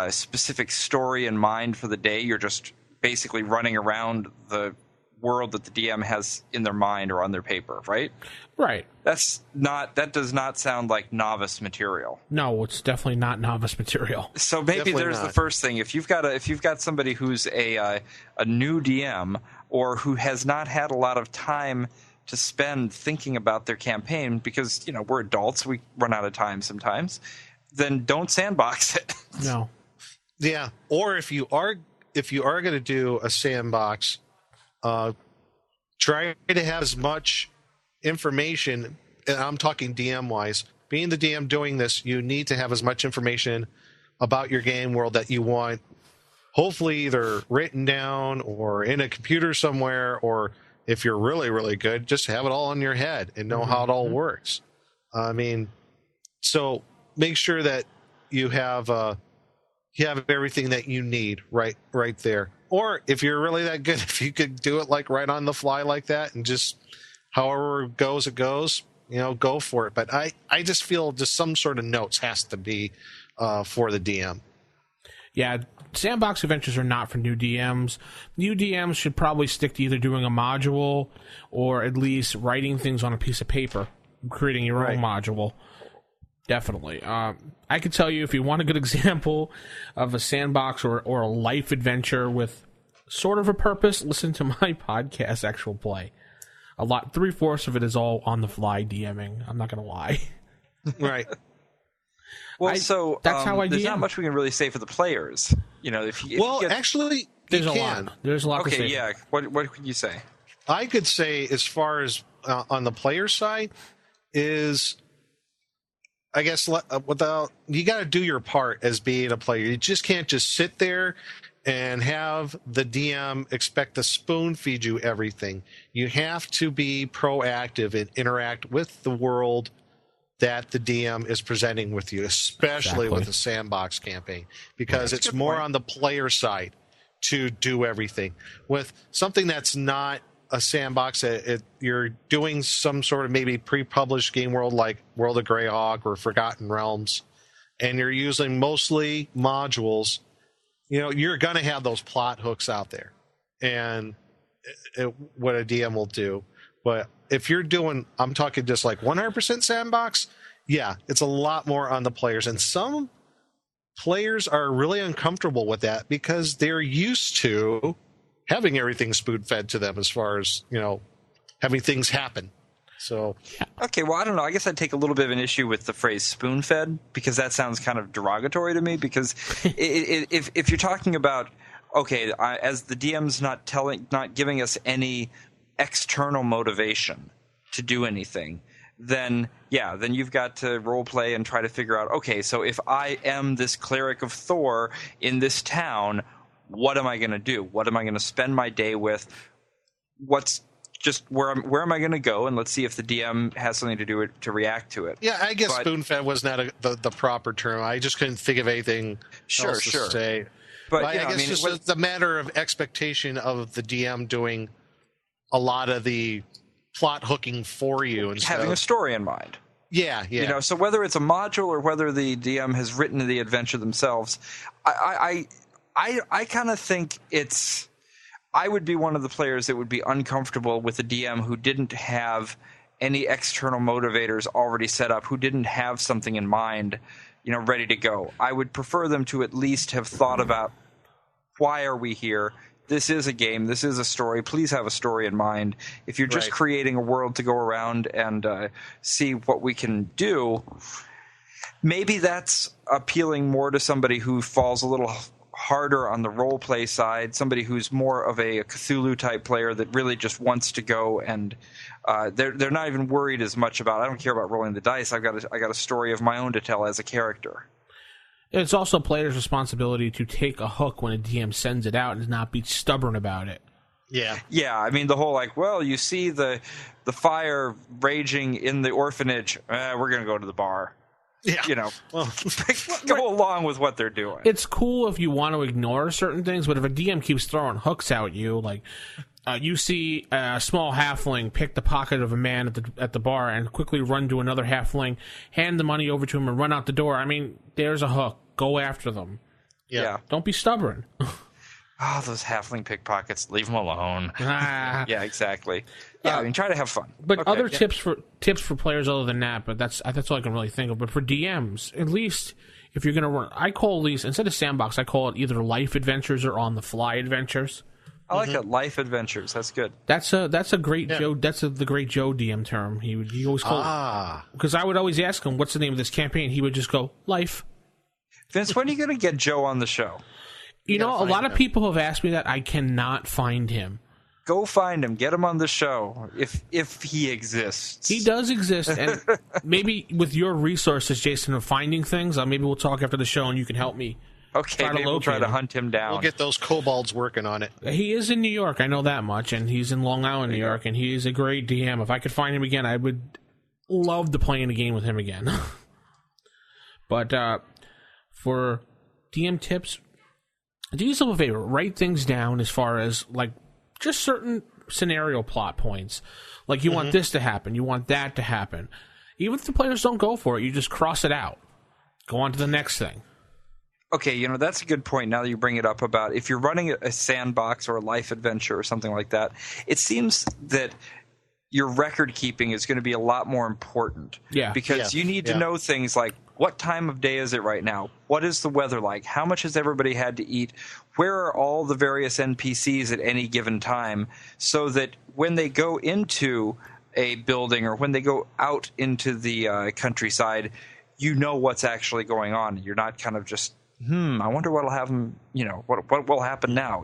S6: specific story in mind for the day. You're just basically running around the world that the DM has in their mind or on their paper, right?
S5: Right.
S6: That does not sound like novice material.
S5: No, it's definitely not novice material.
S6: So maybe
S7: Definitely
S6: there's
S7: not.
S6: the first thing. If you've got somebody who's a new DM, or who has not had a lot of time to spend thinking about their campaign, because we're adults, we run out of time sometimes, then don't sandbox it.
S5: No.
S7: Yeah, or if you are going to do a sandbox, try to have as much information, and I'm talking DM wise. Being the DM doing this, you need to have as much information about your game world that you want, hopefully either written down or in a computer somewhere, or if you're really, really good, just have it all in your head and know how it all works. So make sure that you have everything that you need right there. Or if you're really that good, if you could do it like right on the fly like that, and just however it goes, go for it. But I just feel just some sort of notes has to be for the DM.
S5: Yeah, sandbox adventures are not for new DMs. New DMs should probably stick to either doing a module or at least writing things on a piece of paper, creating your own module. Definitely. I could tell you, if you want a good example of a sandbox or a life adventure with sort of a purpose, listen to my podcast, Actual Play. 3/4 of it is all on the fly DMing. I'm not going to lie.
S7: Right.
S6: Well,
S5: that's how I
S6: there's
S5: DM.
S6: not much we can really say for the players.
S7: Actually,
S5: there's
S7: you
S5: a
S7: can.
S5: lot. There's a lot to say.
S6: Okay, yeah. What can you say?
S7: I could say, as far as on the player side, is I guess you got to do your part as being a player. You just can't just sit there and have the DM expect to spoon feed you everything. You have to be proactive and interact with the world that the DM is presenting with you, especially with a sandbox campaign, because it's more on the player side to do everything. With something that's not a sandbox, you're doing some sort of maybe pre-published game world like World of Greyhawk or Forgotten Realms, and you're using mostly modules, you're going to have those plot hooks out there, and what a DM will do. But if you're doing, I'm talking just like 100% sandbox, yeah, it's a lot more on the players. And some players are really uncomfortable with that because they're used to having everything spoon-fed to them as far as, having things happen. So,
S6: okay, well, I don't know. I guess I'd take a little bit of an issue with the phrase spoon-fed, because that sounds kind of derogatory to me. Because if you're talking about, okay, as the DM's not giving us any external motivation to do anything, then you've got to role play and try to figure out, okay, so if I am this cleric of Thor in this town, what am I going to do? What am I going to spend my day with? Where am I going to go? And let's see if the DM has something to do it to react to it.
S7: Yeah, I guess spoon-fed was not the proper term. I just couldn't think of anything else to say.
S6: But
S7: I guess it's a matter of expectation of the DM doing a lot of the plot hooking for you and
S6: having a story in mind.
S7: Yeah.
S6: So whether it's a module or whether the DM has written the adventure themselves, I kind of think I would be one of the players that would be uncomfortable with a DM who didn't have any external motivators already set up, who didn't have something in mind, ready to go. I would prefer them to at least have thought about, why are we here? This is a game. This is a story. Please have a story in mind. If you're just creating a world to go around and see what we can do, maybe that's appealing more to somebody who falls a little harder on the role play side, somebody who's more of a Cthulhu type player that really just wants to go and they're not even worried as much about, I don't care about rolling the dice. I got a story of my own to tell as a character.
S5: It's also a player's responsibility to take a hook when a DM sends it out and not be stubborn about it.
S7: Yeah.
S6: Yeah, I mean, the whole you see the fire raging in the orphanage, we're going to go to the bar.
S7: Yeah.
S6: Well, go along with what they're doing.
S5: It's cool if you want to ignore certain things, but if a DM keeps throwing hooks at you, like you see a small halfling pick the pocket of a man at the bar and quickly run to another halfling, hand the money over to him, and run out the door. I mean, there's a hook. Go after them.
S6: Yeah.
S5: Don't be stubborn.
S6: Those halfling pickpockets, leave them alone. Yeah, exactly. Yeah, try to have fun.
S5: But other tips for players other than that, but that's all I can really think of. But for DMs, at least if you're going to run, I call these, instead of Sandbox, I call it either life adventures or on the fly adventures.
S6: I like it. Life adventures. That's good.
S5: That's a great Joe. That's the great Joe DM term. He always call because I would always ask him, "What's the name of this campaign?" He would just go, "Life."
S6: Vince, when are you going to get Joe on the show?
S5: A lot of people have asked me that. I cannot find him.
S6: Go find him. Get him on the show if he exists.
S5: He does exist, and maybe with your resources, Jason, of finding things, maybe we'll talk after the show, and you can help me.
S6: Okay, maybe we'll try to hunt him down.
S7: We'll get those kobolds working on it.
S5: He is in New York, I know that much, and he's in Long Island, New York, and he is a great DM. If I could find him again, I would love to play in a game with him again. But for DM tips, do yourself a favor. Write things down as far as, just certain scenario plot points. Like, you want this to happen, you want that to happen. Even if the players don't go for it, you just cross it out. Go on to the next thing.
S6: Okay, that's a good point now that you bring it up about if you're running a sandbox or a life adventure or something like that, it seems that your record keeping is going to be a lot more important.
S5: Yeah.
S6: Because you need to know things like, what time of day is it right now? What is the weather like? How much has everybody had to eat? Where are all the various NPCs at any given time? So that when they go into a building or when they go out into the countryside, you know what's actually going on. You're not kind of just, I wonder what'll happen, what will happen now?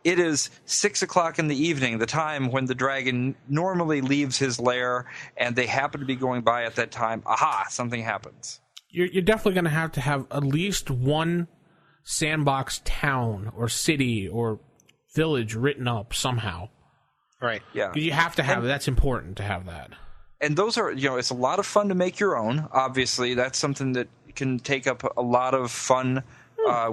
S6: It is 6 o'clock in the evening, the time when the dragon normally leaves his lair, and they happen to be going by at that time. Aha, something happens.
S5: You're definitely going to have at least one Sandbox town or city or village written up somehow.
S7: Right.
S6: Yeah.
S5: You have to have it. That's important to have that.
S6: And those are, it's a lot of fun to make your own. Obviously, that's something that can take up a lot of fun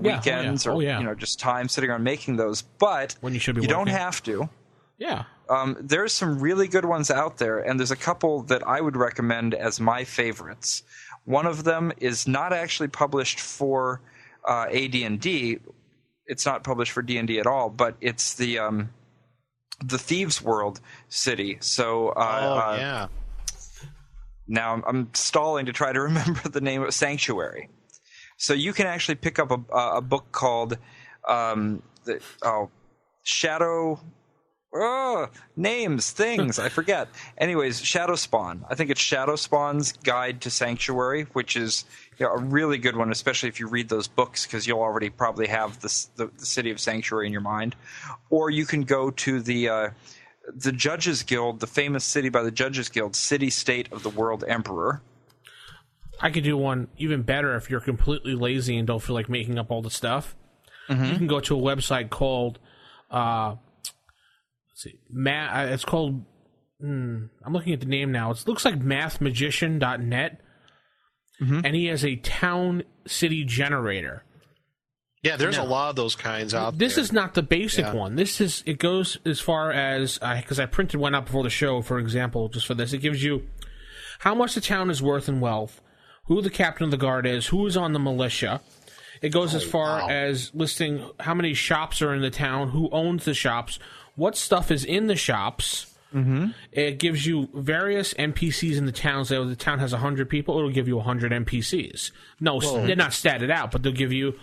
S6: weekends or just time sitting around making those. But
S5: when you should be
S6: you
S5: working.
S6: don't have to.
S5: Yeah.
S6: There's some really good ones out there, and there's a couple that I would recommend as my favorites. One of them is not actually published for AD&D. It's not published for D&D at all, but it's the Thieves' World city. So now I'm stalling to try to remember the name of Sanctuary. So you can actually pick up a book called Shadow... names, things, I forget. Anyways, Shadow Spawn. I think it's Shadow Spawn's Guide to Sanctuary, which is a really good one, especially if you read those books, because you'll already probably have the city of Sanctuary in your mind. Or you can go to the Judges Guild, the famous city by the Judges Guild, City State of the World Emperor.
S5: I could do one even better if you're completely lazy and don't feel like making up all the stuff. You can go to a website called... it's called. I'm looking at the name now. It looks like mathmagician.net, and he has a town city generator.
S7: Yeah, there's a lot of those kinds out
S5: this
S7: there.
S5: Is not the basic one. It goes as far as because I printed one up before the show, for example, just for this. It gives you how much the town is worth in wealth, who the captain of the guard is, who is on the militia. It goes as far as listing how many shops are in the town, who owns the shops, what stuff is in the shops. It gives you various NPCs in the town. So the town has 100 people, it'll give you 100 NPCs. No, they're not statted out, but they'll give you,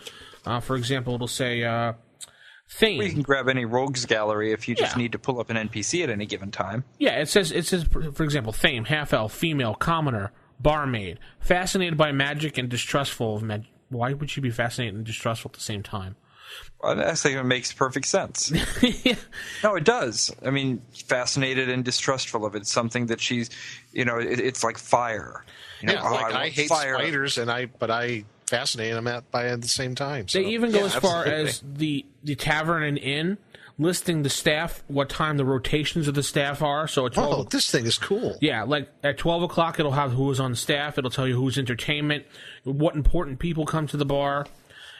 S5: for example, it'll say Thane.
S6: Well, you can grab any rogues gallery if you just need to pull up an NPC at any given time.
S5: Yeah, it says for example, Thane, half-elf, female, commoner, barmaid, fascinated by magic and distrustful of why would she be fascinated and distrustful at the same time?
S6: Well, I think it makes perfect sense.
S5: Yeah.
S6: No, it does. I mean, fascinated and distrustful of it. It's something that she's, it's like fire.
S7: I hate spiders, but I fascinate them by at the same time. So.
S5: They even go as far
S7: absolutely.
S5: as the tavern and inn listing the staff, what time the rotations of the staff are. So at 12,
S7: this thing is cool.
S5: Yeah, like at 12 o'clock, it'll have who is on staff. It'll tell you who's entertainment, what important people come to the bar.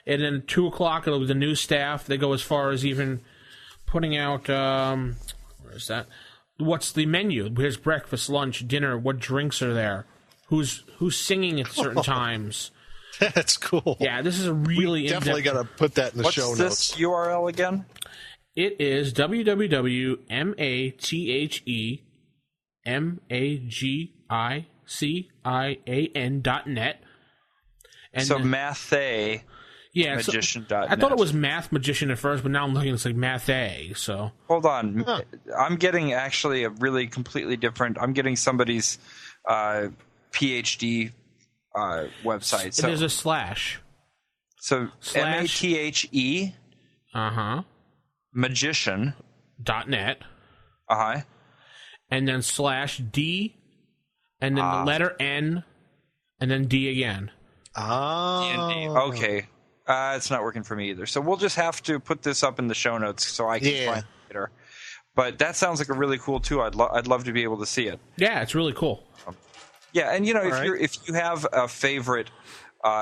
S5: And then 2 o'clock, it'll be the new staff. They go as far as even putting out, where is that? What's the menu? Here's breakfast, lunch, dinner. What drinks are there? Who's singing at certain times?
S7: That's cool.
S5: Yeah, this is a really
S7: definitely got to put that in the show notes.
S6: What's this URL again?
S5: It is www.mathemagician.net. And
S6: so Mathay.
S5: Yeah,
S6: magician.net.
S5: So I thought it was Math Magician at first, but now I'm looking, it's like Math A. So
S6: hold on, I'm getting actually a really completely different. I'm getting somebody's PhD website. So
S5: there's a slash.
S6: So MATHE. Magician.
S5: .net.
S6: And
S5: then slash D, and then the letter N, and then D again.
S6: D&D. Okay. It's not working for me either. So we'll just have to put this up in the show notes so I can find it later. But that sounds like a really cool tool. I'd love to be able to see it.
S5: Yeah, it's really cool.
S6: Yeah, and if you have a favorite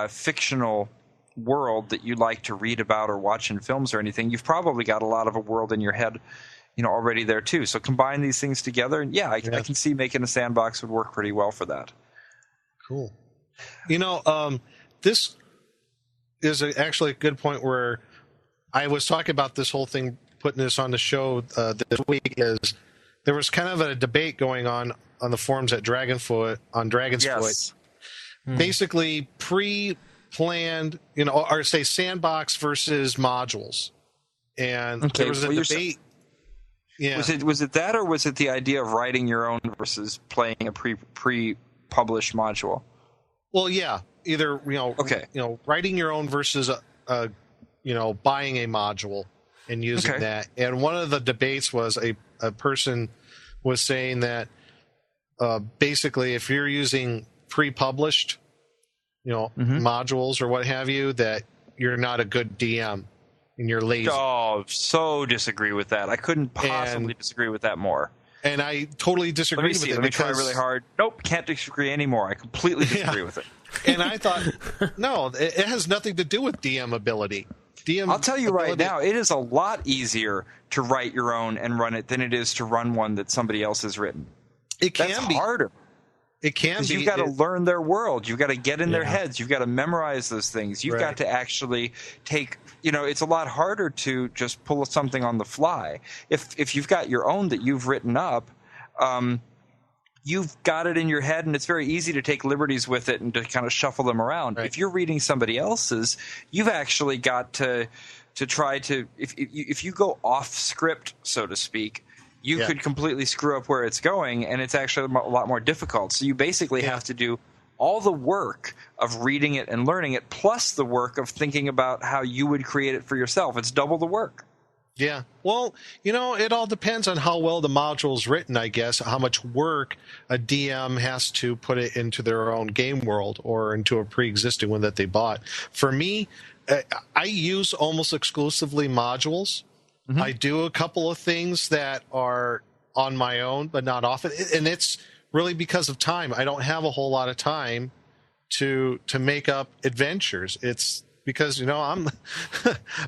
S6: fictional world that you like to read about or watch in films or anything, you've probably got a lot of a world in your head, already there too. So combine these things together, and I can see making a sandbox would work pretty well for that.
S7: Cool. This is actually a good point where I was talking about this whole thing, putting this on the show this week, is there was kind of a debate going on the forums at Dragon's Foot. Basically pre-planned, or say Sandbox versus modules. And there was a debate. Yeah.
S6: Was it that, or was it the idea of writing your own versus playing a pre-published module?
S7: Well, yeah. Either writing your own versus buying a module and using that. And one of the debates was a person was saying that basically if you're using pre-published modules or what have you, that you're not a good DM and you're lazy.
S6: Oh, so disagree with that. I couldn't possibly disagree with that more.
S7: And I totally disagree with it.
S6: Let me try really hard. Nope, can't disagree anymore. I completely disagree with it.
S7: And I thought, no, it has nothing to do with DM ability.
S6: I'll tell you right now, it is a lot easier to write your own and run it than it is to run one that somebody else has written. That's harder.
S7: It can be.
S6: You've got to learn their world. You've got to get in their heads. You've got to memorize those things. You've got to actually take, it's a lot harder to just pull something on the fly. If you've got your own that you've written up, you've got it in your head, and it's very easy to take liberties with it and to kind of shuffle them around. Right. If you're reading somebody else's, you've actually got to try to if you go off script, so to speak, you could completely screw up where it's going, and it's actually a lot more difficult. So you basically have to do all the work of reading it and learning it, plus the work of thinking about how you would create it for yourself. It's double the work.
S7: Yeah. Well, it all depends on how well the module's written, I guess, how much work a DM has to put it into their own game world or into a pre-existing one that they bought. For me, I use almost exclusively modules. Mm-hmm. I do a couple of things that are on my own, but not often. And it's really because of time. I don't have a whole lot of time to make up adventures. It's because, I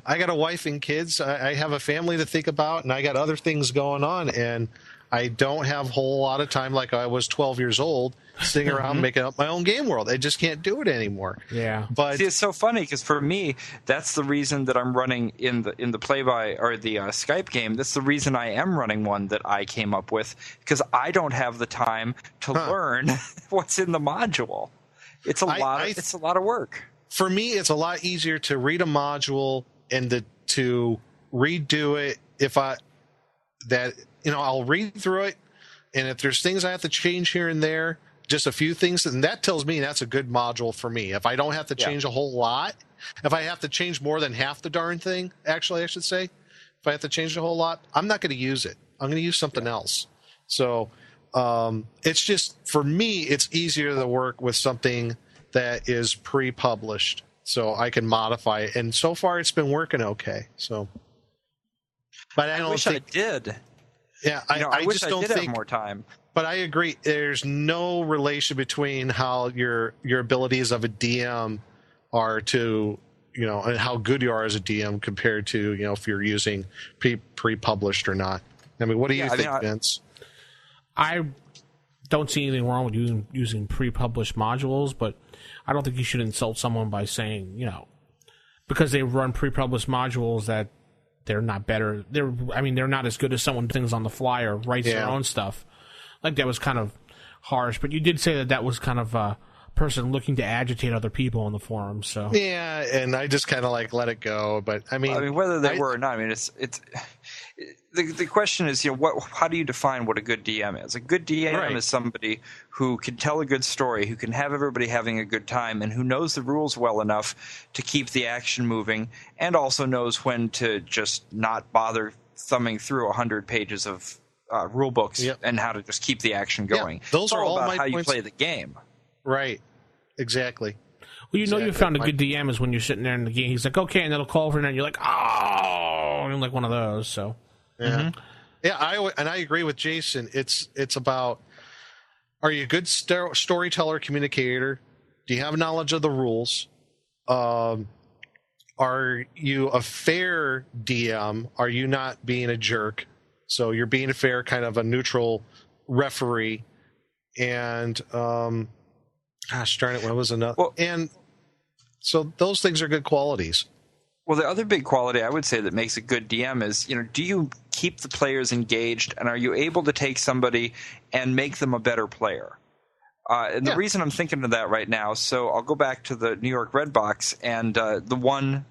S7: got a wife and kids. I have a family to think about, and I got other things going on, and I don't have a whole lot of time like I was 12 years old sitting around making up my own game world. I just can't do it anymore.
S5: Yeah.
S7: But
S6: see, it's so funny because for me, that's the reason that I'm running in the play-by or the Skype game. That's the reason I am running one that I came up with, because I don't have the time to learn what's in the module. It's a lot of work.
S7: For me, it's a lot easier to read a module and to redo it I'll read through it, and if there's things I have to change here and there, just a few things, and that tells me that's a good module for me. If I don't have to change a whole lot, if I have to change more than half the darn thing, actually, I should say, if I have to change a whole lot, I'm not going to use it. I'm going to use something else. So it's just, for me, it's easier to work with something that is pre-published, so I can modify it. And so far, it's been working okay. So, but I
S6: wish I did.
S7: Yeah,
S6: I wish I did have more time.
S7: But I agree. There's no relation between how your abilities of a DM are to, and how good you are as a DM compared to, if you're using pre-published or not. I mean, what do you think, Vince?
S5: I don't see anything wrong with using pre-published modules, but I don't think you should insult someone by saying, because they run pre-published modules that they're not better. They're not as good as someone things on the fly or writes their own stuff. Like, that was kind of harsh, but you did say that was kind of a person looking to agitate other people on the forum. So
S7: yeah, and I just kind of let it go. But I mean
S6: whether they were or not, it's the question is, how do you define what a good DM is? A good DM is somebody who can tell a good story, who can have everybody having a good time, and who knows the rules well enough to keep the action moving, and also knows when to just not bother thumbing through 100 pages of rule books and how to just keep the action going.
S7: Yeah, those are all
S6: about
S7: my
S6: how
S7: points.
S6: you play the game.
S7: Right. Exactly.
S5: Well, you found a good DM is when you're sitting there in the game. He's like, okay, and it'll call over, and you're like, oh, and I'm like one of those. So
S7: yeah, I agree with Jason. It's about, are you a good storyteller, communicator? Do you have knowledge of the rules? Are you a fair DM? Are you not being a jerk? So you're being a fair, kind of a neutral referee, and gosh darn it, what was another? Well, and so those things are good qualities.
S6: Well, the other big quality I would say that makes a good DM is, do you keep the players engaged, and are you able to take somebody and make them a better player? And the reason I'm thinking of that right now, so I'll go back to the New York Red Box, and the one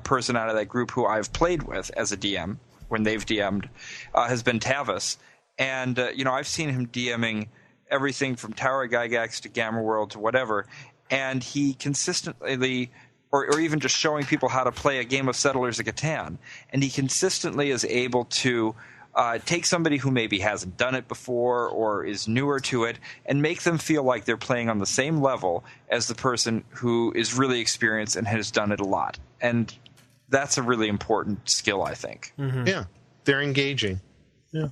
S6: person out of that group who I've played with as a DM when they've DM'd has been Tavis. And, I've seen him DMing everything from Tower of Gygax to Gamma World to whatever, and he consistently, or even just showing people how to play a game of Settlers of Catan, and he consistently is able to take somebody who maybe hasn't done it before or is newer to it and make them feel like they're playing on the same level as the person who is really experienced and has done it a lot. And that's a really important skill, I think.
S7: Mm-hmm. Yeah, they're engaging.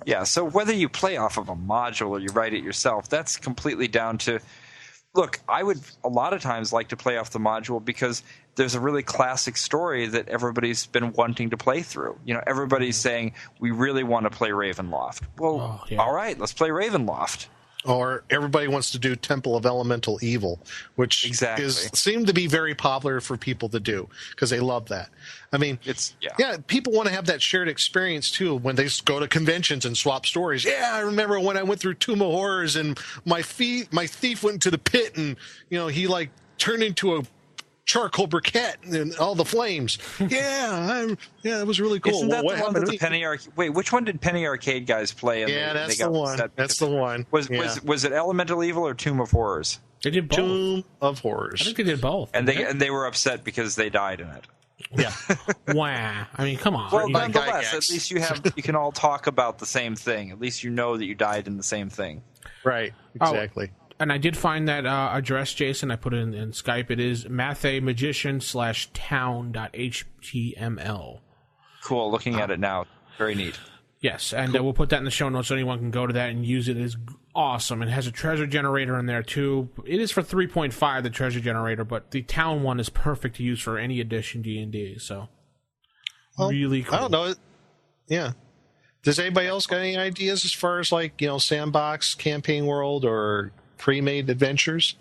S6: Yeah, so whether you play off of a module or you write it yourself, that's completely down to – look, I would a lot of times like to play off the module because there's a really classic story that everybody's been wanting to play through. Everybody's saying, we really want to play Ravenloft. Well, all right, let's play Ravenloft.
S7: Or everybody wants to do Temple of Elemental Evil, which seemed to be very popular for people to do because they love that. I mean, people want to have that shared experience too when they go to conventions and swap stories. Yeah, I remember when I went through Tomb of Horrors and my thief went into the pit and he turned into a charcoal briquette and all the flames. It was really cool.
S6: Isn't that the one that the Penny Arcade? Wait, which one did Penny Arcade guys play?
S7: That's the one. That's the one.
S6: Was it Elemental Evil or Tomb of Horrors?
S5: They did both.
S7: Tomb of Horrors.
S5: I think they did both.
S6: And they were upset because they died in it.
S5: Yeah. Wow. I mean, come on.
S6: Well, nonetheless, at least you can all talk about the same thing. At least you know that you died in the same thing.
S7: Right. Exactly.
S5: And I did find that address, Jason. I put it in Skype. It is mathemagician/town.html.
S6: Cool. Looking at it now. Very neat.
S5: Yes, and we'll put that in the show notes so anyone can go to that and use it. It is awesome. It has a treasure generator in there, too. It is for 3.5, the treasure generator, but the town one is perfect to use for any edition D&D. So, really cool.
S7: I don't know. Yeah. Does anybody else got any ideas as far as, Sandbox, Campaign World, or pre-made adventures?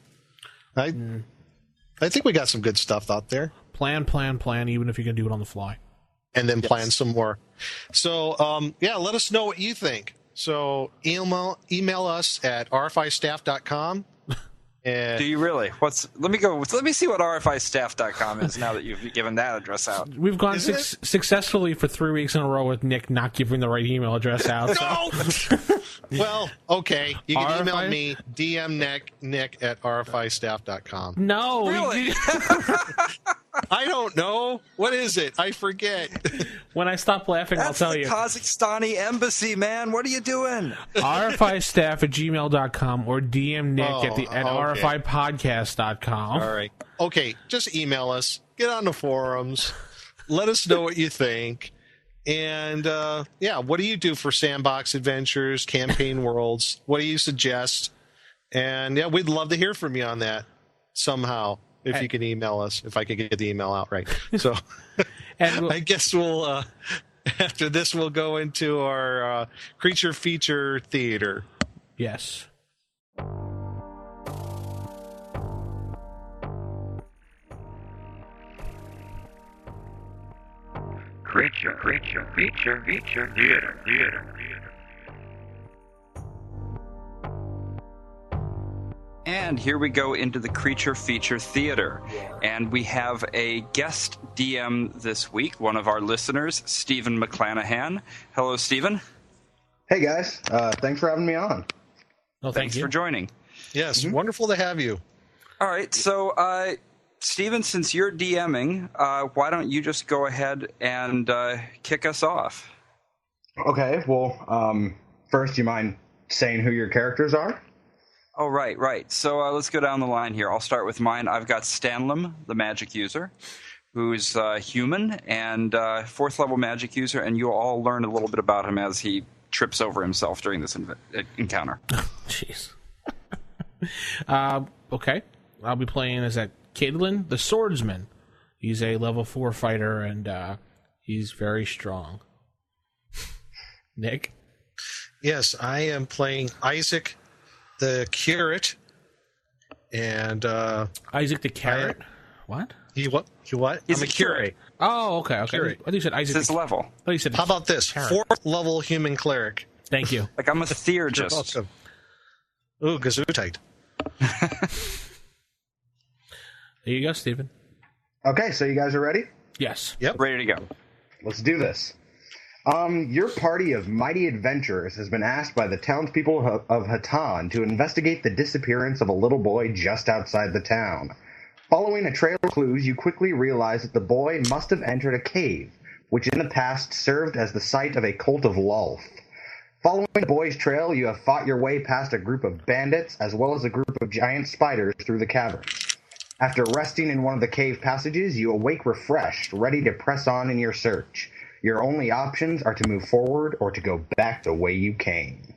S7: I think we got some good stuff out there.
S5: Plan, even if you can do it on the fly.
S7: And then plan some more. So, let us know what you think. So email us at rfistaff.com And
S6: Do you really? Let me see what rfistaff.com is now that you've given that address out.
S5: We've gone successfully for 3 weeks in a row with Nick not giving the right email address out. So.
S7: Well, okay. You can email me, DM Nick at rfistaff.com.
S5: No.
S6: Really?
S7: I don't know. What is it? I forget.
S5: When I stop laughing,
S6: That's
S5: I'll tell you.
S6: Kazakhstani embassy, man. What are you doing?
S5: rfistaff@gmail.com or DM Nick at rfipodcast.com.
S7: All right. Okay, just email us. Get on the forums. Let us know what you think. And, what do you do for Sandbox Adventures, Campaign Worlds? What do you suggest? And, we'd love to hear from you on that somehow, if you can email us, if I could get the email out right. So
S5: And
S7: I guess we'll, after this, we'll go into our creature feature theater.
S5: yes.
S3: Creature feature theater.
S6: And here we go into the Creature Feature Theater. And we have a guest DM this week, one of our listeners, Stephen McClanahan. Hello, Stephen.
S10: Hey, guys. Thanks for having me on.
S5: No,
S6: Thanks for joining.
S7: Yes, wonderful to have you.
S6: All right, so, Stephen, since you're DMing, why don't you just go ahead and kick us off?
S10: Okay, well, first, you mind saying who your characters are?
S6: Oh, right. So let's go down the line here. I'll start with mine. I've got Stanlem, the magic user, who's human and 4th level magic user, and you'll all learn a little bit about him as he trips over himself during this encounter.
S5: Jeez. Okay. I'll be playing as Caitlin, the swordsman. He's a level 4 fighter, and he's very strong. Nick?
S7: Yes, I am playing Isaac the Curate. And
S5: Isaac the Carrot? What?
S7: You what?
S6: He's
S7: I'm a curate.
S5: Oh, okay.
S7: Curate.
S5: I think you said Isaac.
S6: It's his level.
S5: I you said
S7: How about this?
S5: Carrot.
S7: 4th level human cleric.
S5: Thank you.
S6: Like I'm a
S7: You're
S6: theurgist.
S7: welcome. Ooh, Gesundheit.
S5: There you go, Stephen.
S10: Okay, so you guys are ready?
S5: Yes.
S7: Yep.
S6: Ready to go.
S10: Let's do this. Your party of mighty adventurers has been asked by the townspeople of Hatan to investigate the disappearance of a little boy just outside the town. Following a trail of clues, you quickly realize that the boy must have entered a cave, which in the past served as the site of a cult of Lulth. Following the boy's trail, you have fought your way past a group of bandits as well as a group of giant spiders through the caverns. After resting in one of the cave passages, you awake refreshed, ready to press on in your search. Your only options are to move forward or to go back the way you came.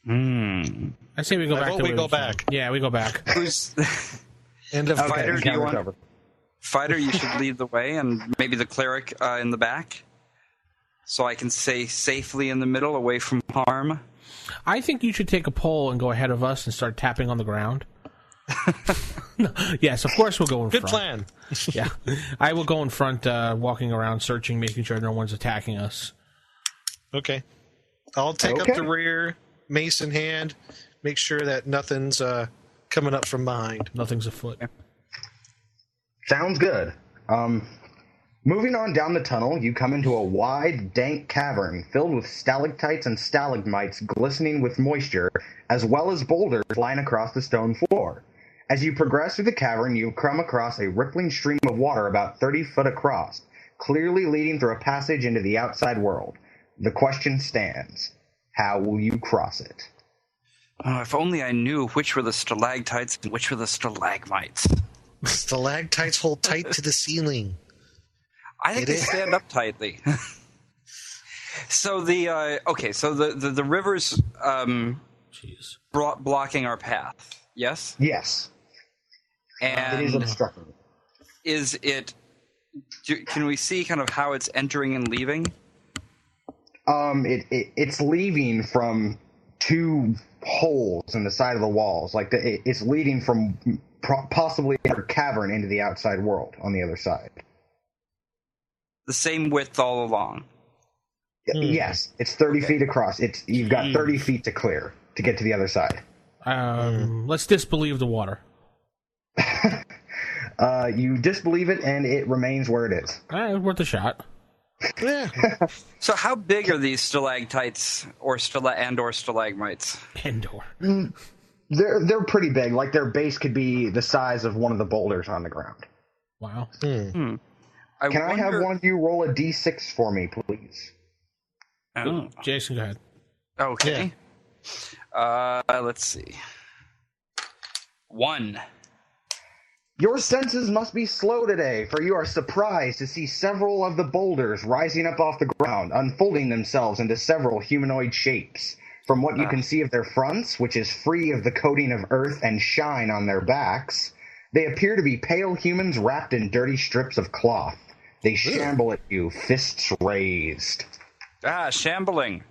S5: I say we go back.
S7: We go back.
S5: Yeah, we go back.
S6: Who's
S7: End of
S6: Fighter? Do you want
S10: cover.
S6: Fighter? You should lead the way, and maybe the cleric in the back, so I can stay safely in the middle, away from harm.
S5: I think you should take a poll and go ahead of us and start tapping on the ground. Yes, of course we'll go in front.
S7: Good plan.
S5: Yeah, I will go in front, walking around, searching, making sure no one's attacking us.
S7: Okay. I'll take up the rear, mace in hand, make sure that nothing's coming up from behind.
S5: Nothing's afoot.
S10: Sounds good. Moving on down the tunnel, you come into a wide, dank cavern filled with stalactites and stalagmites glistening with moisture, as well as boulders lying across the stone floor. As you progress through the cavern, you come across a rippling stream of water about 30 foot across, clearly leading through a passage into the outside world. The question stands: how will you cross it?
S6: Oh, if only I knew which were the stalactites and which were the stalagmites.
S7: Stalactites hold tight to the ceiling.
S6: I think they stand up tightly. So the river's blocking our path. Yes.
S10: Yes.
S6: And
S10: it is obstructing.
S6: Is it? Can we see kind of how it's entering and leaving?
S10: It's leaving from two holes in the side of the walls. Like it's leading from possibly a cavern into the outside world on the other side.
S6: The same width all along.
S10: Yes, it's 30 feet across. You've got 30 feet to clear to get to the other side.
S5: Let's disbelieve the water.
S10: You disbelieve it, and it remains where it is.
S5: Worth a shot.
S7: Yeah.
S6: So how big are these stalactites or stalagmites?
S5: Indoor.
S10: They're pretty big. Like, their base could be the size of one of the boulders on the ground.
S5: Wow.
S10: Can I have one of you roll a d6 for me, please?
S6: Oh.
S5: Jason, go ahead.
S6: Okay. Let's see. 1.
S10: Your senses must be slow today, for you are surprised to see several of the boulders rising up off the ground, unfolding themselves into several humanoid shapes. From what you can see of their fronts, which is free of the coating of earth and shine on their backs, they appear to be pale humans wrapped in dirty strips of cloth. They shamble at you, fists raised.
S6: Shambling.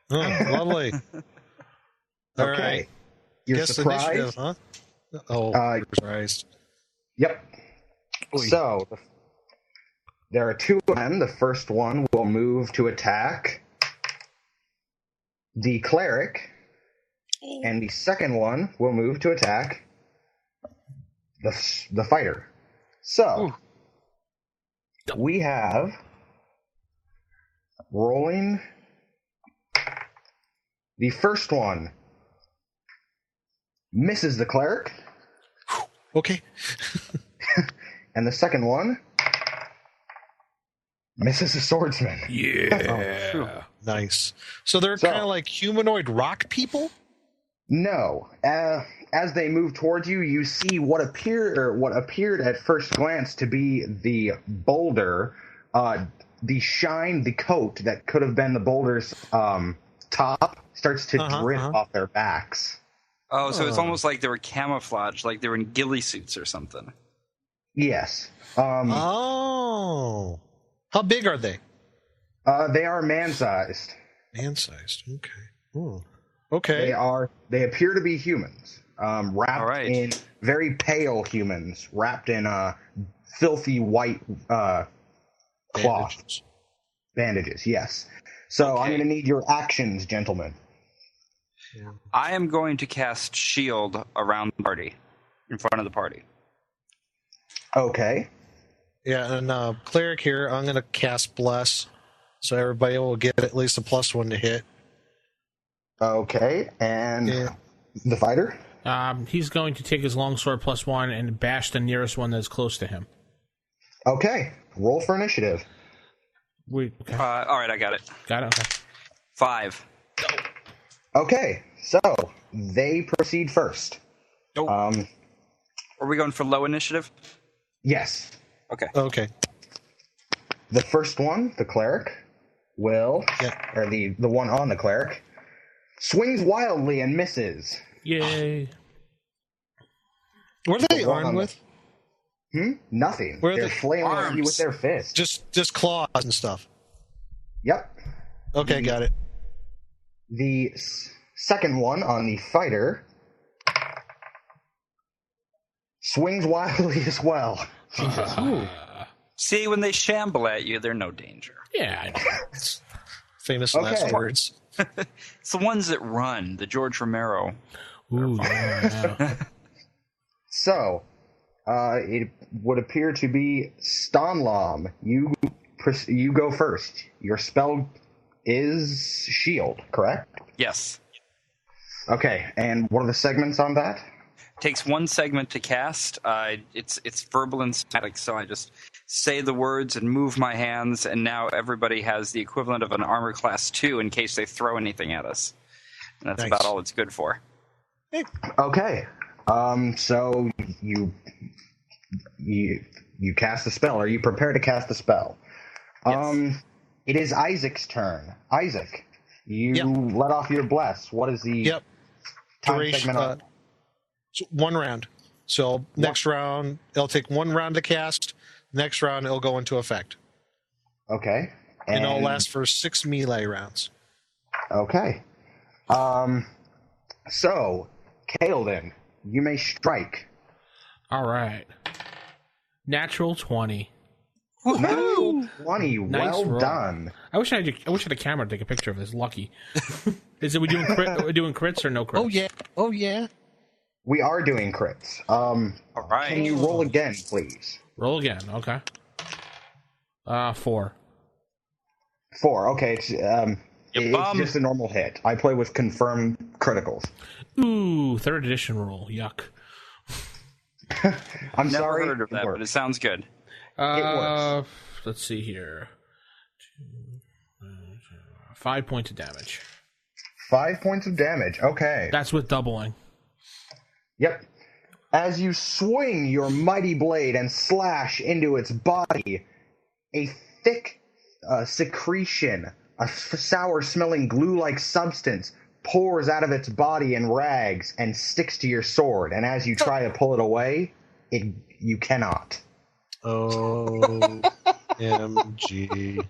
S7: Oh, lovely. All
S10: Okay.
S7: right.
S10: You're
S7: Guess
S10: surprised?
S7: initiative, huh? Oh, surprised.
S10: Yep. So, there are 2 of them. The first one will move to attack the cleric, and the second one will move to attack the fighter. So, we have rolling. The first one misses the cleric.
S7: Okay.
S10: And the second one misses the swordsman.
S5: Yeah.
S7: Nice. So they're kind of like humanoid rock people?
S10: No. As they move towards you, you see what appeared at first glance to be the boulder, the shine, the coat that could have been the boulder's top starts to drip off their backs.
S6: Oh, so it's almost like they were camouflaged, like they were in ghillie suits or something.
S10: Yes.
S7: How big are they?
S10: They are man-sized.
S7: Man-sized. Okay. Ooh. Okay.
S10: They appear to be humans, wrapped in very pale humans, wrapped in filthy white cloth. Bandages, yes. So I'm going to need your actions, gentlemen.
S6: I am going to cast shield around the party, in front of the party.
S10: Okay.
S7: Yeah, and cleric here, I'm going to cast bless, so everybody will get at least a +1 to hit.
S10: Okay, and the fighter?
S5: He's going to take his longsword +1 and bash the nearest one that's close to him.
S10: Okay, roll for initiative.
S6: All right, I got it.
S5: Got it? Okay.
S6: 5.
S10: Okay, so they proceed first.
S6: Are we going for low initiative?
S10: Yes.
S6: Okay.
S10: The first one, the cleric, or the one on the cleric, swings wildly and misses.
S5: Yay.
S7: What are they armed with?
S10: Nothing.
S7: Where are
S10: They're
S7: the
S10: flailing at you with their fists.
S7: Just claws and stuff.
S10: Yep.
S7: Okay, got it.
S10: The second one on the fighter swings wildly as well.
S6: See, when they shamble at you, they're no danger.
S5: Yeah, I know.
S7: Famous last words.
S6: It's the ones that run, the George Romero.
S5: Ooh, yeah.
S10: So, it would appear to be Stonlom. You go first. Your spell is shield, correct?
S6: Yes.
S10: Okay, and what are the segments on that?
S6: Takes 1 segment to cast. It's verbal and static, so I just say the words and move my hands, and now everybody has the equivalent of an armor class 2 in case they throw anything at us. And that's about all it's good for.
S10: Okay. So you cast the spell. Are you prepared to cast the spell?
S6: Yes.
S10: It is Isaac's turn. Isaac, you let off your bless. What is the time segment on?
S7: 1 round. So next round, it'll take 1 round to cast. Next round, it'll go into effect.
S10: Okay.
S7: And it'll last for 6 melee rounds.
S10: Okay. So, Kael'dan, you may strike.
S5: All right. Natural 20.
S10: Natural 20.
S5: Nice
S10: Well
S5: roll.
S10: done.
S5: I wish I had a camera to take a picture of this. Lucky. Are we doing crits or no crits?
S7: Oh yeah.
S10: We are doing crits.
S6: All right.
S10: Can you roll again, please?
S5: Roll again. Okay. 4.
S10: 4. Okay. It's just a normal hit. I play with confirmed criticals.
S5: Ooh, 3rd edition roll. Yuck.
S10: I'm
S6: Never
S10: sorry.
S6: heard of that, but it sounds good.
S10: It works.
S5: Let's see here. 5 points of damage.
S10: 5 points of damage. Okay.
S5: That's with doubling.
S10: Yep. As you swing your mighty blade and slash into its body, a thick secretion, a sour-smelling glue-like substance pours out of its body in rags and sticks to your sword. And as you try to pull it away, you cannot.
S7: Oh, MG.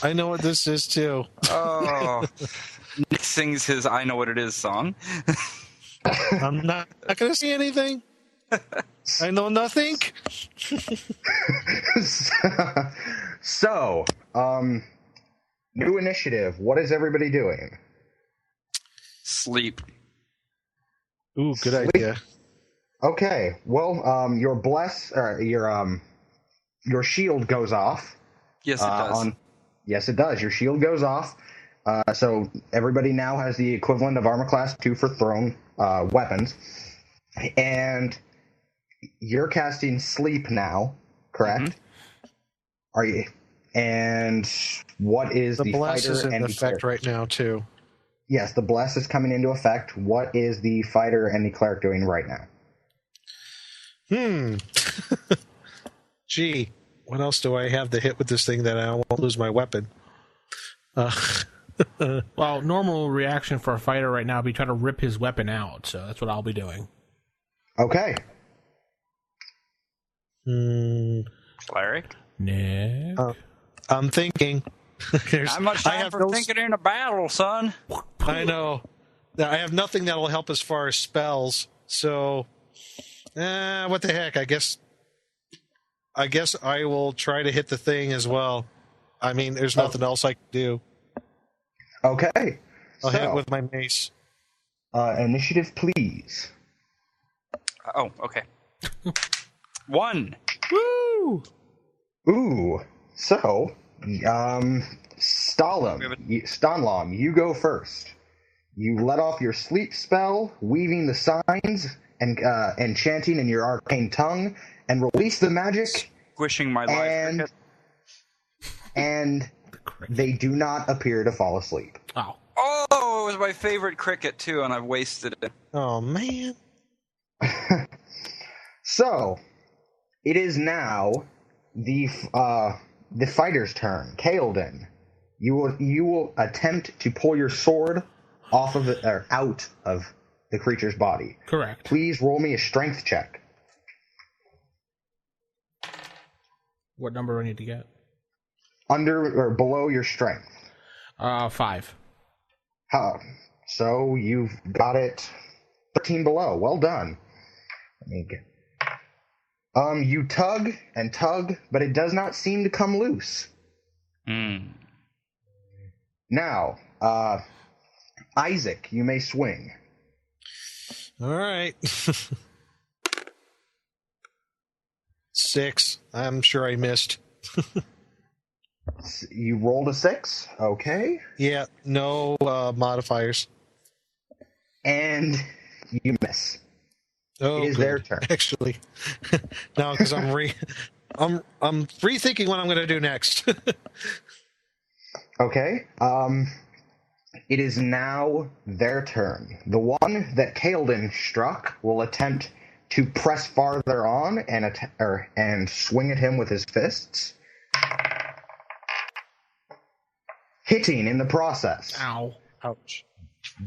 S7: I know what this is, too.
S6: Oh. Nick sings his I Know What It Is song.
S7: I'm not going to see anything. I know nothing.
S10: So, new initiative. What is everybody doing?
S6: Sleep.
S7: Ooh, good
S10: Sleep.
S7: idea.
S10: Okay. Well, your shield goes off.
S6: Yes, it does.
S10: Yes, it does. Your shield goes off. So everybody now has the equivalent of armor class 2 for thrown weapons. And you're casting sleep now, correct?
S6: Mm-hmm.
S10: Are you? And what is the
S7: bless
S10: fighter
S7: is in
S10: and the
S7: effect
S10: cleric?
S7: right now, too.
S10: Yes, the bless is coming into effect. What is the fighter and the cleric doing right now?
S7: Gee, what else do I have to hit with this thing that I won't lose my weapon?
S5: Well, normal reaction for a fighter right now would be try to rip his weapon out, so that's what I'll be doing.
S10: Okay.
S6: Cleric?
S5: Nick?
S7: I'm thinking.
S6: Not much time for thinking in a battle, son.
S7: I know. I have nothing that will help as far as spells, so what the heck? I guess I will try to hit the thing as well. I mean, there's nothing else I can do.
S10: Okay.
S7: I'll hit it with my mace.
S10: Initiative, please.
S6: Oh, okay. 1.
S5: Woo!
S10: Ooh. So, Stalom, you go first. You let off your sleep spell, weaving the signs and chanting in your arcane tongue, and release the magic.
S6: Squishing my life.
S10: And they do not appear to fall asleep.
S5: Oh.
S6: Oh, it was my favorite cricket, too, and I've wasted it.
S7: Oh, man.
S10: So, it is now the fighter's turn. Kael'dan, you will attempt to pull your sword off of it, or out of the creature's body.
S5: Correct.
S10: Please roll me a strength check.
S5: What number do I need to get?
S10: Under or below your strength.
S5: 5.
S10: So you've got it 13 below. Well done. Let me get. You tug and tug, but it does not seem to come loose. Now, Isaac, you may swing.
S7: All right. 6. I'm sure I missed.
S10: You rolled a 6. Okay.
S7: Yeah, no modifiers.
S10: And you miss.
S7: Oh,
S10: it is their turn.
S7: Actually, no, because I'm rethinking what I'm going to do next.
S10: Okay. It is now their turn. The one that Kael'dan struck will attempt to press farther on and swing at him with his fists, hitting in the process.
S5: Ow.
S7: Ouch.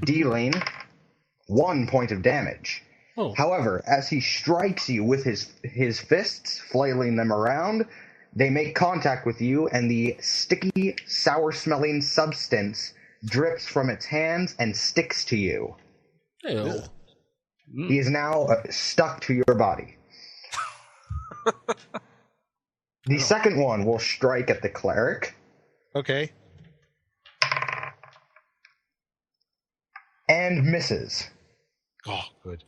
S10: Dealing 1 point of damage.
S5: Oh.
S10: However, as he strikes you with his fists, flailing them around, they make contact with you, and the sticky, sour-smelling substance drips from its hands and sticks to you.
S5: Ew.
S10: He is now stuck to your body. The second one will strike at the cleric.
S7: Okay.
S10: And misses.
S7: Oh, good.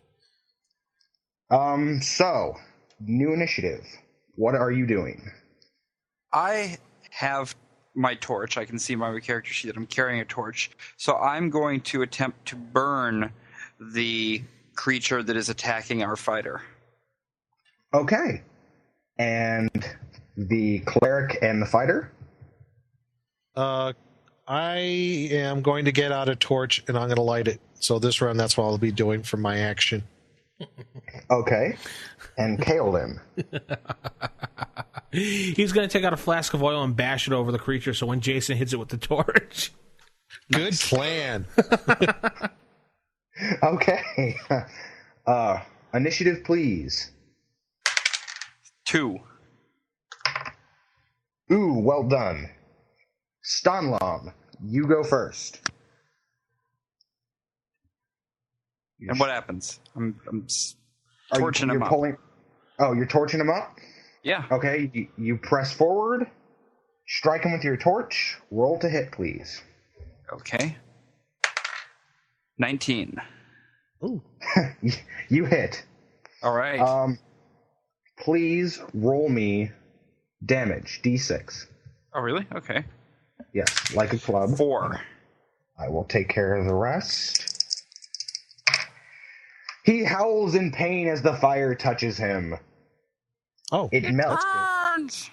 S10: So, new initiative. What are you doing?
S6: I have my torch. I can see my character sheet that I'm carrying a torch. So I'm going to attempt to burn the creature that is attacking our fighter.
S10: Okay. And the cleric and the fighter?
S7: I am going to get out a torch and I'm going to light it. So this run, that's what I'll be doing for my action.
S10: Okay. And Kaelin.
S5: He's going to take out a flask of oil and bash it over the creature so when Jason hits it with the torch.
S7: Good plan.
S10: Okay. Initiative, please.
S6: 2.
S10: Ooh, well done. Stanlam, you go first.
S6: And what happens? I'm torching him up.
S10: You're torching him up?
S6: Yeah.
S10: Okay, you press forward, strike him with your torch, roll to hit, please.
S6: Okay. 19.
S7: Ooh.
S10: You hit.
S6: All right.
S10: Please roll me damage, d6.
S6: Oh, really? Okay.
S10: Yes, like a club.
S6: 4.
S10: I will take care of the rest. He howls in pain as the fire touches him.
S7: Oh.
S10: It melts.
S6: Burns!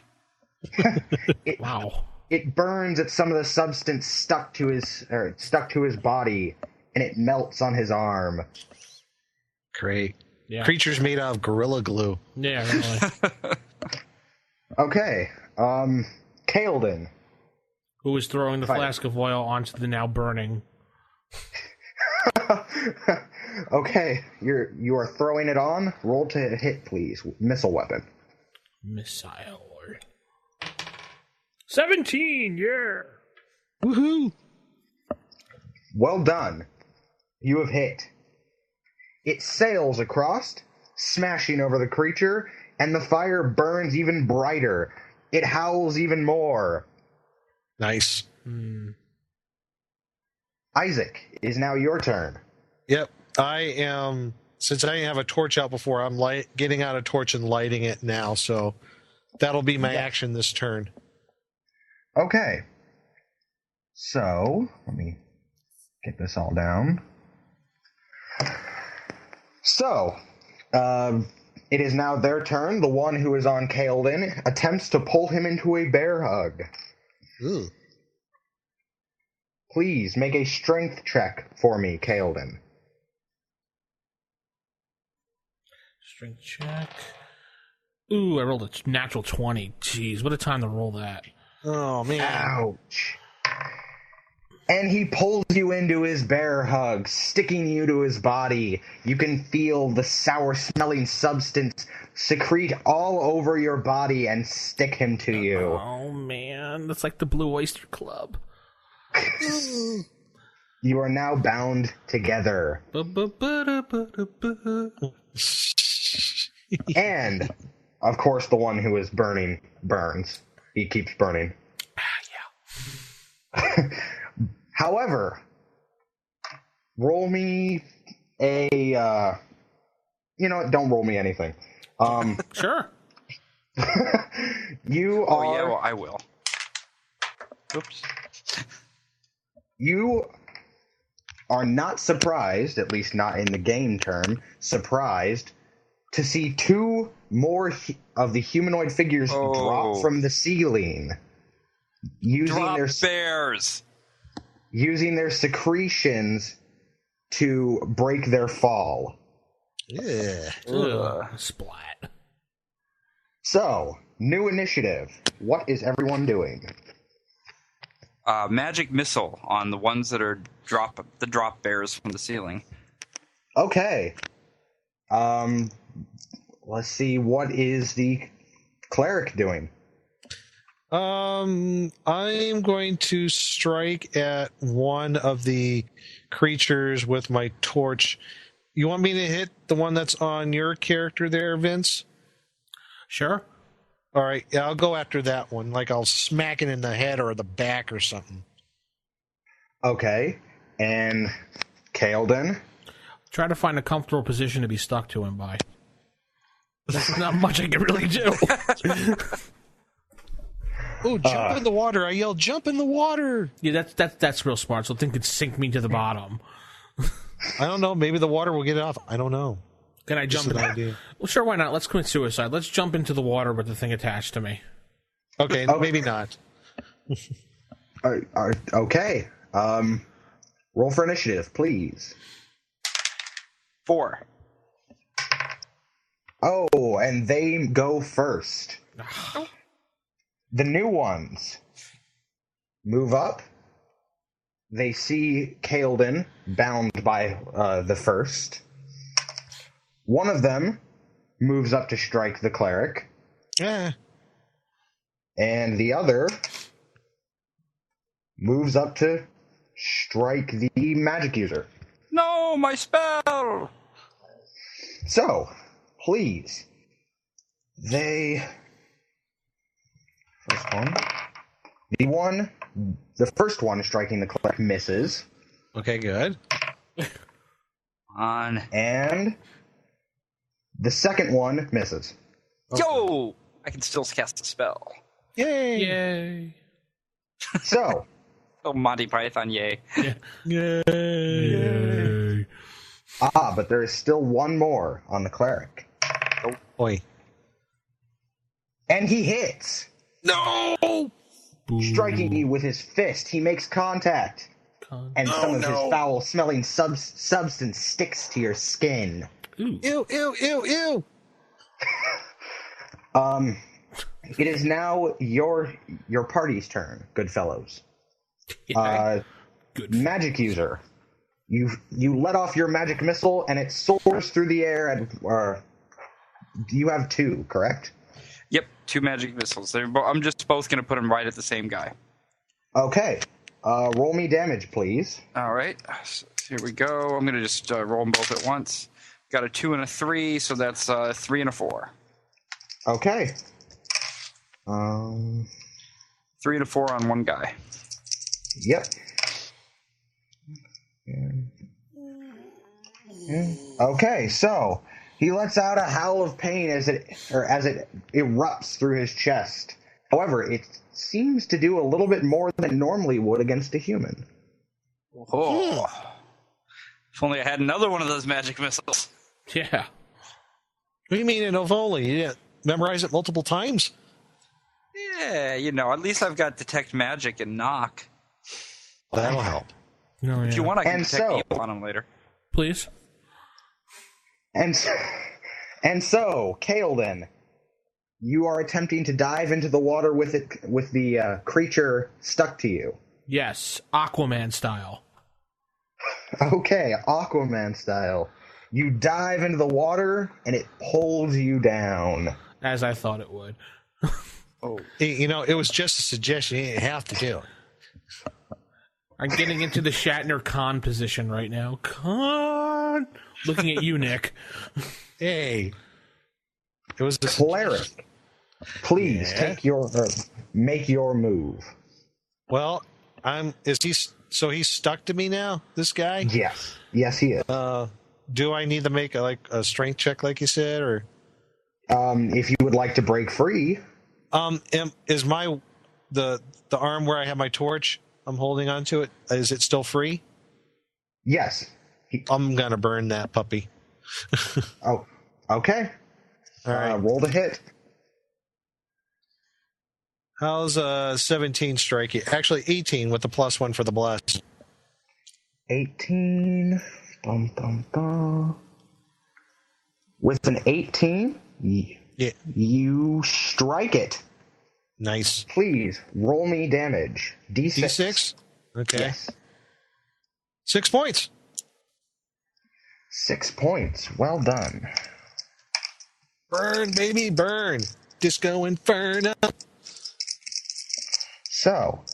S5: Wow.
S10: It burns at some of the substance stuck to his body, and it melts on his arm.
S7: Great.
S5: Yeah.
S7: Creatures made out of Gorilla Glue.
S5: Yeah, really.
S10: Okay. Kaelin.
S5: Who is throwing the flask of oil onto the now burning.
S10: Okay, you are throwing it on. Roll to hit, please. Missile weapon.
S5: Missile. 17, yeah.
S7: Woohoo!
S10: Well done. You have hit. It sails across, smashing over the creature, and the fire burns even brighter. It howls even more.
S7: Nice.
S10: Isaac, it is now your turn.
S7: Yep. I am, since I didn't have a torch out before, I'm getting out a torch and lighting it now, so that'll be my action this turn.
S10: Okay. So, let me get this all down. So, it is now their turn. The one who is on Kaelin attempts to pull him into a bear hug.
S7: Ooh.
S10: Please make a strength check for me, Kaelin.
S5: Strength check. Ooh, I rolled a natural 20. Jeez, what a time to roll that.
S7: Oh, man.
S10: Ouch. And he pulls you into his bear hug, sticking you to his body. You can feel the sour-smelling substance secrete all over your body and stick him to you.
S5: Oh, man. That's like the Blue Oyster Club.
S10: You are now bound together. And, of course, the one who is burning burns. He keeps burning.
S5: Yeah.
S10: However, roll me a... you know what? Don't roll me anything.
S5: Sure.
S10: You are...
S6: Oh, yeah, well, I will. Oops.
S10: You are not surprised, at least not in the game term, surprised to see two more of the humanoid figures drop from the ceiling. Using
S6: bears!
S10: Using their secretions to break their fall.
S7: Yeah.
S5: Ugh. Splat.
S10: So, new initiative. What is everyone doing?
S6: Magic missile on the ones that are drop bears from the ceiling.
S10: Okay. Let's see. What is the cleric doing?
S7: I'm going to strike at one of the creatures with my torch. You want me to hit the one that's on your character there, Vince?
S5: Sure.
S7: All right, yeah, I'll go after that one. Like I'll smack it in the head or the back or something.
S10: Okay. And Kaelden?
S5: Try to find a comfortable position to be stuck to him by. There's not much I can really do.
S7: Oh, jump in the water. I yelled, jump in the water.
S5: Yeah, that's real smart. So the thing could sink me to the bottom.
S7: I don't know. Maybe the water will get it off. I don't know.
S5: Can I jump in? Well, sure, why not? Let's commit suicide. Let's jump into the water with the thing attached to me.
S7: Okay, maybe not.
S10: Okay. Roll for initiative, please.
S6: 4.
S10: Oh, and they go first. The new ones move up. They see Kaelden bound by the first. One of them moves up to strike the cleric.
S7: Yeah.
S10: And the other moves up to strike the magic user.
S6: No, my spell!
S10: So, please. The first one striking the cleric misses.
S7: Okay, good.
S10: And the second one misses.
S6: Yo! I can still cast a spell.
S5: Yay!
S10: So.
S6: Oh, Monty Python, yay.
S5: Yay!
S10: But there is still one more on the cleric.
S7: Oh, boy.
S10: And he hits.
S7: No!
S10: Striking you with his fist. He makes contact. And some of his foul-smelling substance sticks to your skin.
S7: Ew, ew, ew, ew.
S10: It is now your party's turn, good fellows. Magic user. You let off your magic missile, and it soars through the air. And you have 2, correct?
S6: Yep, 2 magic missiles. I'm just both going to put them right at the same guy.
S10: Okay. Roll me damage, please.
S6: All right. So here we go. I'm going to just roll them both at once. Got a 2 and a 3, so that's 3 and a 4.
S10: Okay.
S6: 3 and a 4 on one guy.
S10: Yep. Okay, so he lets out a howl of pain as it erupts through his chest. However, it seems to do a little bit more than it normally would against a human.
S6: Oh. If only I had another one of those magic missiles.
S5: Yeah.
S7: What do you mean, if only? You didn't memorize it multiple times?
S6: Yeah, at least I've got Detect Magic and Knock.
S7: That'll help.
S5: Oh, yeah.
S6: If you want, I can detect you on them later.
S5: Please.
S10: And so, Kaelden, you are attempting to dive into the water with the creature stuck to you.
S5: Yes, Aquaman style.
S10: Okay, Aquaman style. You dive into the water, and it pulls you down.
S5: As I thought it would.
S6: Oh,
S7: it was just a suggestion. You didn't have to do it.
S5: I'm getting into the Shatner Khan position right now. Khan! Looking at you, Nick.
S7: Hey. It was a
S10: cleric. Please make your move.
S7: Well, he's stuck to me now, this guy?
S10: Yes. Yes, he is.
S7: Do I need to make a strength check like you said, or
S10: if you would like to break free?
S7: Is the arm where I have my torch, I'm holding onto it, is it still free?
S10: Yes.
S7: I'm gonna burn that puppy.
S10: Oh, okay.
S7: All right.
S10: Roll to hit.
S7: How's 17 strike you? Actually, 18 with the +1 for the bless.
S10: 18. Bum, bum, bum. With an 18, you strike it.
S7: Nice.
S10: Please roll me damage. D6.
S7: D6? Okay.
S10: Yes.
S7: 6 points.
S10: 6 points. Well done.
S7: Burn, baby, burn. Disco Inferno.
S10: So,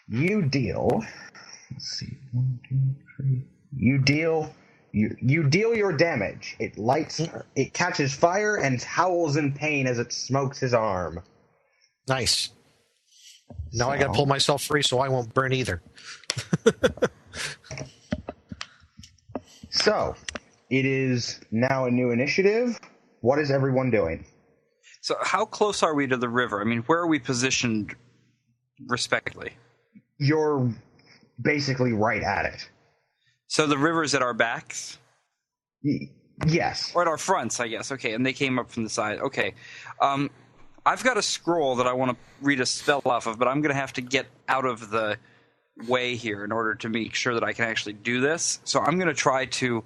S10: you deal. Let's see. 1, 2, 3. You deal You deal your damage. It catches fire and howls in pain as it smokes his arm.
S7: Nice. Now I got to pull myself free so I won't burn either.
S10: So, it is now a new initiative. What is everyone doing?
S6: So how close are we to the river? I mean, where are we positioned respectively?
S10: You're basically right at it.
S6: So the river's at our backs?
S10: Yes.
S6: Or at our fronts, I guess. Okay, and they came up from the side. Okay. I've got a scroll that I want to read a spell off of, but I'm going to have to get out of the way here in order to make sure that I can actually do this. So I'm going to try to...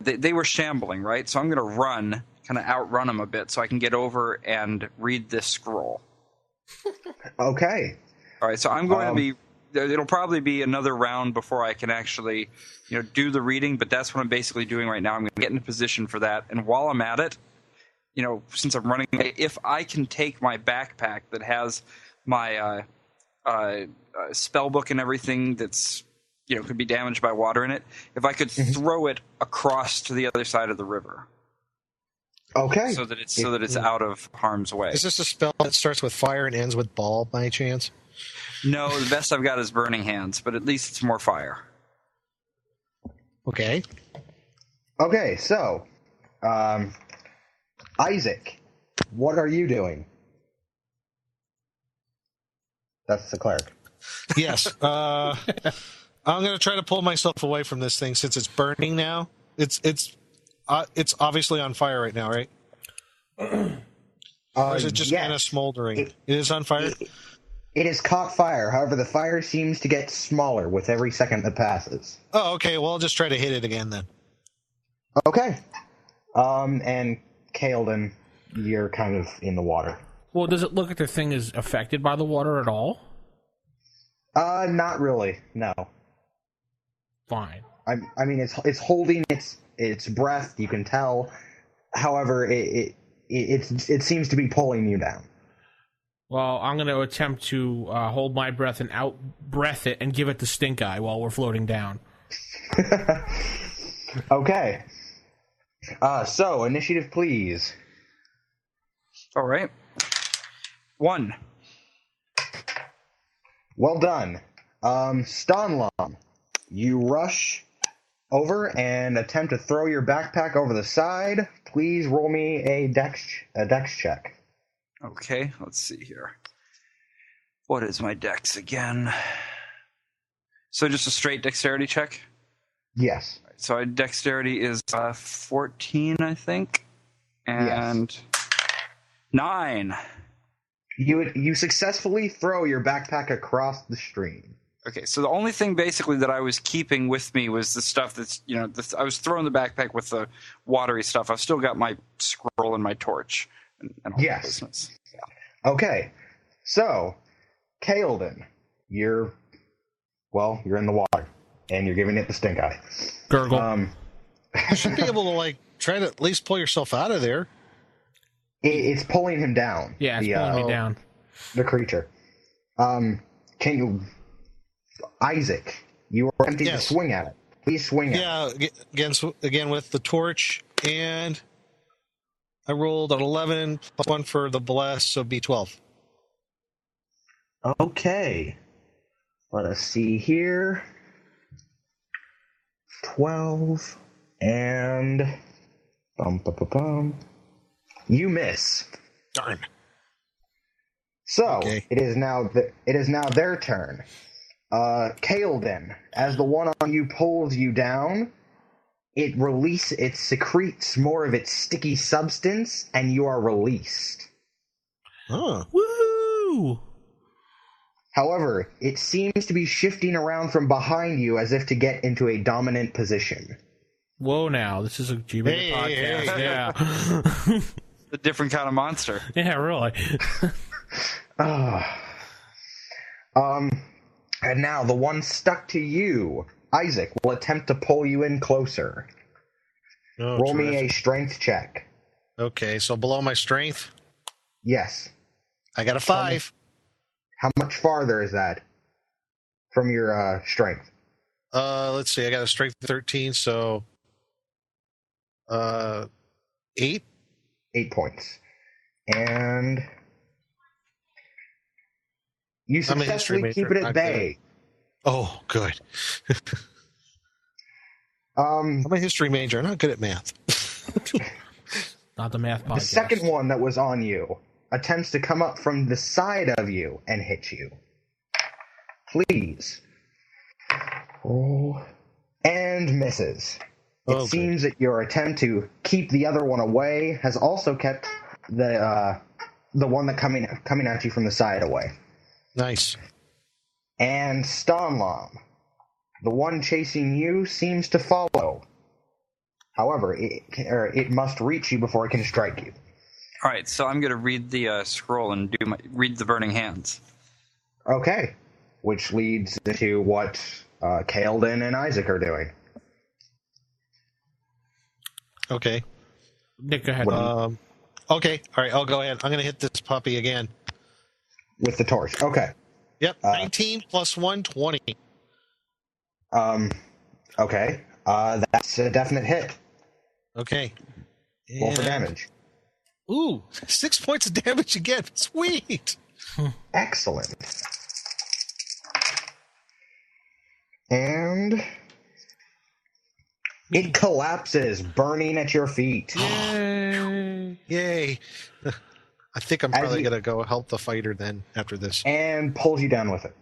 S6: They were shambling, right? So I'm going to run, kind of outrun them a bit so I can get over and read this scroll.
S10: Okay.
S6: All right, so I'm going to be... It'll probably be another round before I can actually, do the reading, but that's what I'm basically doing right now. I'm going to get in a position for that, and while I'm at it, since I'm running, if I can take my backpack that has my spell book and everything that's, could be damaged by water in it, if I could throw it across to the other side of the river.
S10: Okay.
S6: So that it's out of harm's way.
S7: Is this a spell that starts with fire and ends with ball by any chance?
S6: No, the best I've got is Burning Hands, but at least it's more fire.
S7: Okay.
S10: Okay, so, Isaac, what are you doing? That's the cleric.
S7: Yes. I'm going to try to pull myself away from this thing since it's burning now. It's obviously on fire right now, right? Or is it just kind of smoldering? It is on fire?
S10: It has caught fire. However, the fire seems to get smaller with every second that passes.
S7: Oh, okay. Well, I'll just try to hit it again then.
S10: Okay. And Kael'dan, you're kind of in the water.
S5: Well, does it look like the thing is affected by the water at all?
S10: Not really. No.
S5: Fine.
S10: I mean, it's holding its breath. You can tell. However, it seems to be pulling you down.
S5: Well, I'm going to attempt to hold my breath and out-breath it and give it the stink eye while we're floating down.
S10: Okay. So, initiative, please.
S6: All right. 1.
S10: Well done. Stonlom, you rush over and attempt to throw your backpack over the side. Please roll me a dex check.
S6: Okay, let's see here. What is my dex again? So just a straight dexterity check?
S10: Yes.
S6: So dexterity is 14, I think. And 9.
S10: You successfully throw your backpack across the stream.
S6: Okay, so the only thing basically that I was keeping with me was the stuff that's, I was throwing the backpack with the watery stuff. I've still got my scroll and my torch and all that business. Yeah.
S10: Okay, so, Kael'dan, you're in the water, and you're giving it the stink eye.
S5: Gurgle.
S7: You should be able to, try to at least pull yourself out of there.
S10: It's pulling him down.
S5: Yeah, it's pulling me down.
S10: The creature. Can you... Isaac, you are attempting to swing at it. Please swing at it.
S7: Yeah, again with the torch, and I rolled an 11 plus 1 for the bless, so B12.
S10: Okay. Let us see here. 12 and... You miss.
S7: Darn.
S10: So, it is now their turn. Kael'dan, as the one on you pulls you down, it secretes more of its sticky substance, and you are released.
S7: Huh.
S5: Woo!
S10: However, it seems to be shifting around from behind you as if to get into a dominant position.
S5: Whoa, now. This is a G-rated podcast. Yeah.
S6: A different kind of monster.
S5: Yeah, really.
S10: And now the one stuck to you, Isaac, will attempt to pull you in closer.
S7: Oh,
S10: Roll me a strength check.
S7: Okay, so below my strength?
S10: Yes.
S7: I got a 5.
S10: How much farther is that from your strength?
S7: Let's see, I got a strength of 13, so 8.
S10: 8 points. And you
S7: I'm a history
S10: successfully keep
S7: major,
S10: it at
S7: not
S10: bay.
S7: Oh, good. I'm a history major. I'm not good at math.
S5: Not the math podcast.
S10: The second one that was on you attempts to come up from the side of you and hit you. Please. Oh. And misses. It seems that your attempt to keep the other one away has also kept the one that coming at you from the side away.
S7: Nice.
S10: And Stonlom, the one chasing you, seems to follow. However, it must reach you before it can strike you.
S6: All right, so I'm going to read the scroll and read the Burning Hands.
S10: Okay, which leads to what Kael'dan and Isaac are doing.
S7: Okay.
S5: Nick, go ahead.
S7: Okay, all right, I'll go ahead. I'm going to hit this puppy again.
S10: With the torch, okay.
S7: Yep, 19 plus 1, 20.
S10: Okay. That's a definite hit.
S7: Okay.
S10: Roll for damage.
S7: Ooh, 6 points of damage again. Sweet.
S10: Excellent. And it collapses, burning at your feet.
S7: Yay. Yay. I think I'm probably going to go help the fighter then after this.
S10: And pulls you down with it.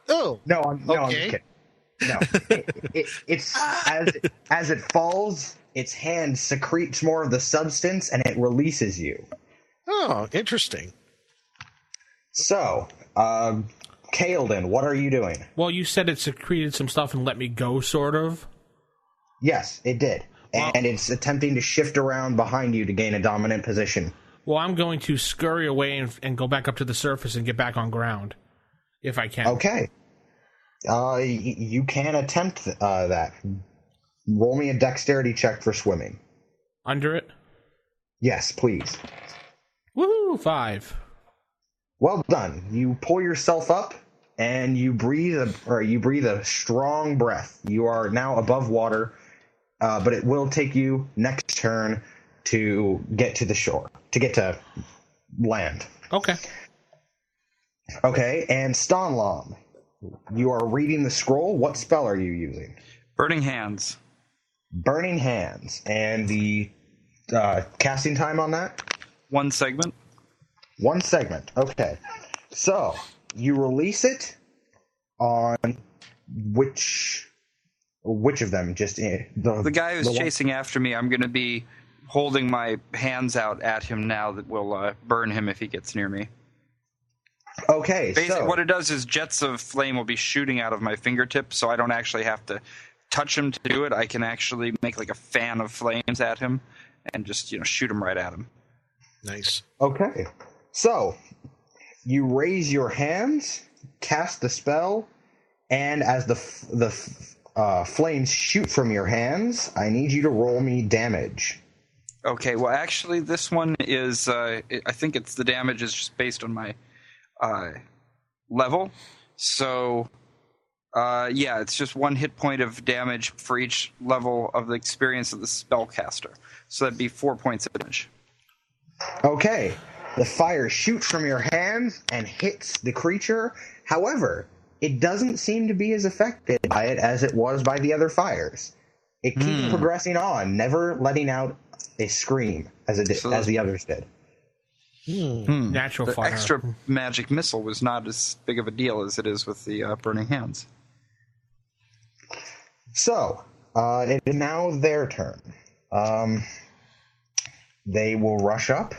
S7: Oh.
S10: No, I'm just kidding. No. It's as it falls, its hand secretes more of the substance and it releases you.
S7: Oh, interesting.
S10: So, Kael'dan, what are you doing?
S5: Well, you said it secreted some stuff and let me go, sort of.
S10: Yes, it did. And it's attempting to shift around behind you to gain a dominant position.
S5: Well, I'm going to scurry away and go back up to the surface and get back on ground, if I can.
S10: Okay. You can attempt that. Roll me a dexterity check for swimming.
S5: Under it?
S10: Yes, please.
S5: Woohoo! 5.
S10: Well done. You pull yourself up and you breathe a strong breath. You are now above water, but it will take you next turn to get to the shore, to get to land.
S5: Okay.
S10: Okay, and Stonlom, you are reading the scroll. What spell are you using?
S6: Burning Hands.
S10: Burning Hands. And the casting time on that?
S6: 1 segment.
S10: 1 segment. Okay. So, you release it on which of them? Just
S6: the guy who's chasing after me. I'm going to be holding my hands out at him now that will burn him if he gets near me.
S10: Okay,
S6: basically, what it does is jets of flame will be shooting out of my fingertips, so I don't actually have to touch him to do it. I can actually make like a fan of flames at him and just shoot him right at him.
S7: Nice.
S10: Okay, so you raise your hands, cast the spell, and as the flames shoot from your hands, I need you to roll me damage.
S6: Okay, well, actually, this one is I think it's the damage is just based on my level. So, it's just 1 hit point of damage for each level of the experience of the spellcaster. So that'd be 4 points of damage.
S10: Okay. The fire shoots from your hands and hits the creature. However, it doesn't seem to be as affected by it as it was by the other fires. It keeps progressing on, never letting out a scream as the others did.
S5: Natural
S6: the
S5: fire.
S6: Extra magic missile was not as big of a deal as it is with the Burning Hands.
S10: So, it is now their turn. They will rush up,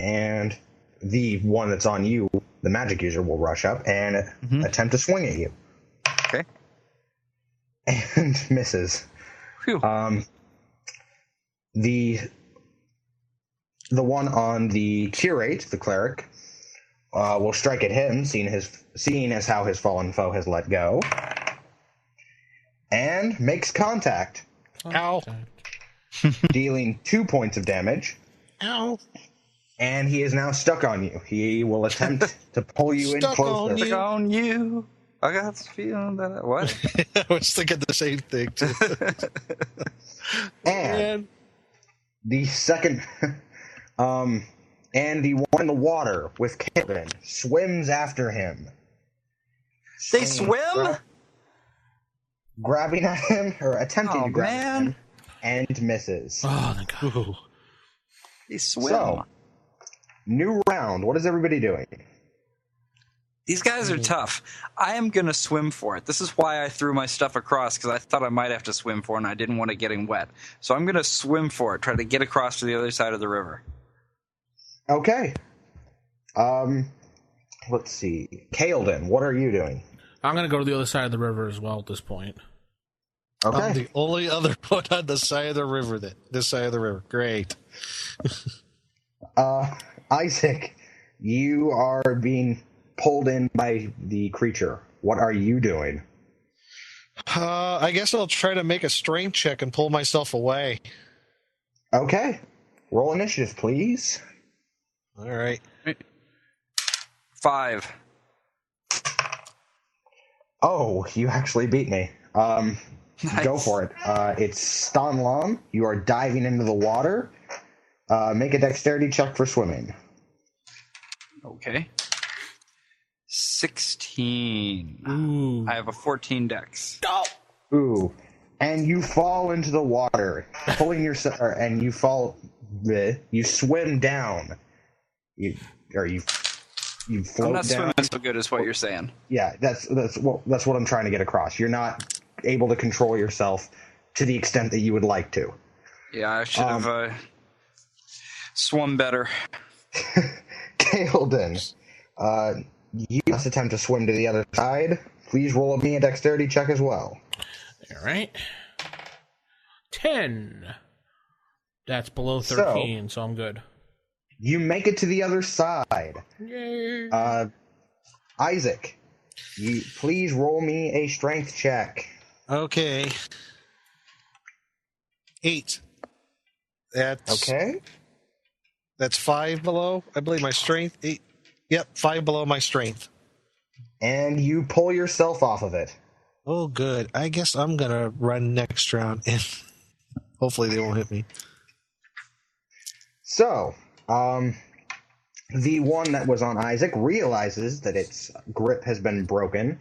S10: and the one that's on you, the magic user, will rush up and attempt to swing at you.
S6: Okay.
S10: And misses.
S6: Phew.
S10: The one on the curate, the cleric, will strike at him, seeing as how his fallen foe has let go, and makes contact.
S7: Ow.
S10: Dealing 2 points of damage.
S7: Ow.
S10: And he is now stuck on you. He will attempt to pull you in closer.
S6: Stuck on you. I got the feeling that what?
S7: I was thinking the same thing too.
S10: And the second, and the one in the water with Kevin swims after him.
S6: They swim?
S10: Grabbing at him, or attempting to grab
S6: man.
S10: him, and misses.
S5: Oh, thank God.
S6: They swim.
S10: So, new round. What is everybody doing?
S6: These guys are tough. I am going to swim for it. This is why I threw my stuff across, because I thought I might have to swim for it, and I didn't want it getting wet. So I'm going to swim for it, try to get across to the other side of the river.
S10: Okay. Let's see. Kaelden, what are you doing?
S5: I'm going to go to the other side of the river as well at this point.
S10: Okay.
S7: I'm the only other one on the side of the river. This side of the river. Great.
S10: Isaac, you are being pulled in by the creature. What are you doing?
S7: I guess I'll try to make a strength check and pull myself away.
S10: Okay. Roll initiative, please.
S7: All right.
S6: 5.
S10: Oh, you actually beat me.
S6: Nice.
S10: Go for it. It's Stanlam. You are diving into the water. Make a dexterity check for swimming.
S6: Okay. 16.
S5: Ooh.
S6: I have a 14 dex.
S10: Ooh. And you fall into the water, pulling yourself, and you fall. You swim down. You float
S6: I'm not
S10: down.
S6: swimming so good as what you're saying.
S10: Yeah, that's what I'm trying to get across. You're not able to control yourself to the extent that you would like to.
S6: Yeah, I should have swum better.
S10: Kaelden, you must attempt to swim to the other side. Please roll me a dexterity check as well.
S5: All right. 10. That's below 13, so I'm good.
S10: You make it to the other side.
S5: Yay.
S10: Isaac, please roll me a strength check.
S7: Okay. 8.
S10: Okay.
S7: That's 5 below. I believe my strength. 8. Yep, 5 below my strength.
S10: And you pull yourself off of it.
S7: Oh, good. I guess I'm gonna run next round, and hopefully they won't hit me.
S10: So, the one that was on Isaac realizes that its grip has been broken,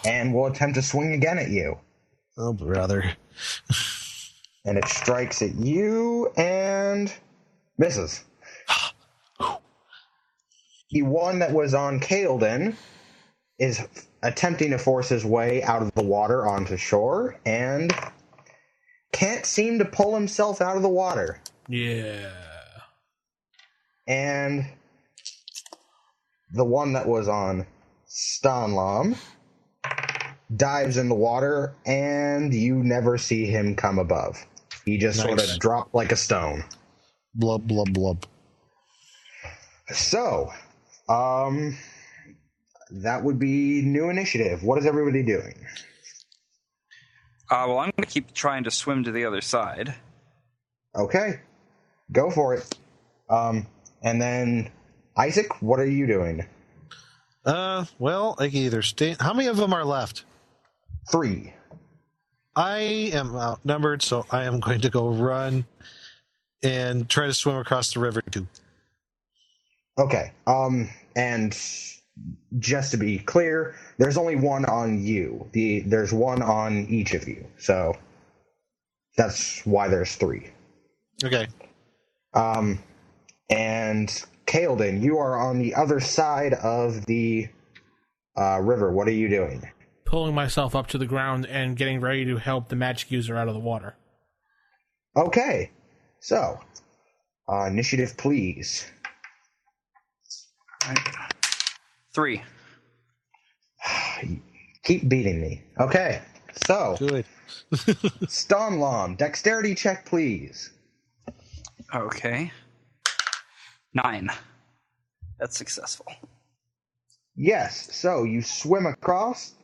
S10: and will attempt to swing again at you.
S7: Oh, brother.
S10: And it strikes at you and misses. The one that was on Kaelden is attempting to force his way out of the water onto shore and can't seem to pull himself out of the water.
S5: Yeah.
S10: And the one that was on Stanlam dives in the water, and you never see him come above. He just sort of dropped like a stone.
S7: Blub, blub, blub.
S10: So, that would be new initiative. What is everybody doing?
S6: Well, I'm going to keep trying to swim to the other side.
S10: Okay. Go for it. And then, Isaac, what are you doing?
S7: Well, I can either stay. How many of them are left?
S10: 3.
S7: I am outnumbered, so I am going to go run and try to swim across the river too.
S10: Okay. And just to be clear, there's only one on you. There's one on each of you. So that's why there's 3.
S7: Okay.
S10: And Kaelden, you are on the other side of the river. What are you doing?
S5: Pulling myself up to the ground and getting ready to help the magic user out of the water.
S10: Okay. So, initiative, please.
S6: 3.
S10: Keep beating me. Okay. So,
S7: Good.
S10: Stanlam, dexterity check, please.
S6: Okay. 9. That's successful.
S10: Yes. So you swim across.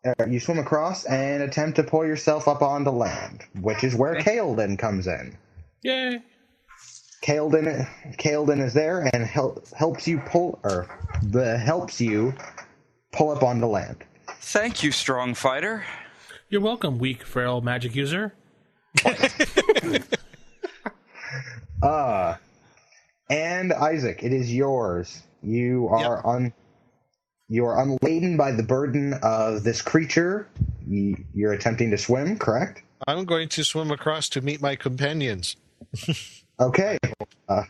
S10: And attempt to pull yourself up onto land, which is where Kaelden comes in.
S5: Yay!
S10: Kaelden is there and helps you pull up onto land.
S6: Thank you, strong fighter.
S5: You're welcome, weak, frail magic user.
S10: And Isaac, it is yours. You are you are unladen by the burden of this creature. You're attempting to swim, correct?
S7: I'm going to swim across to meet my companions.
S10: Okay.
S7: All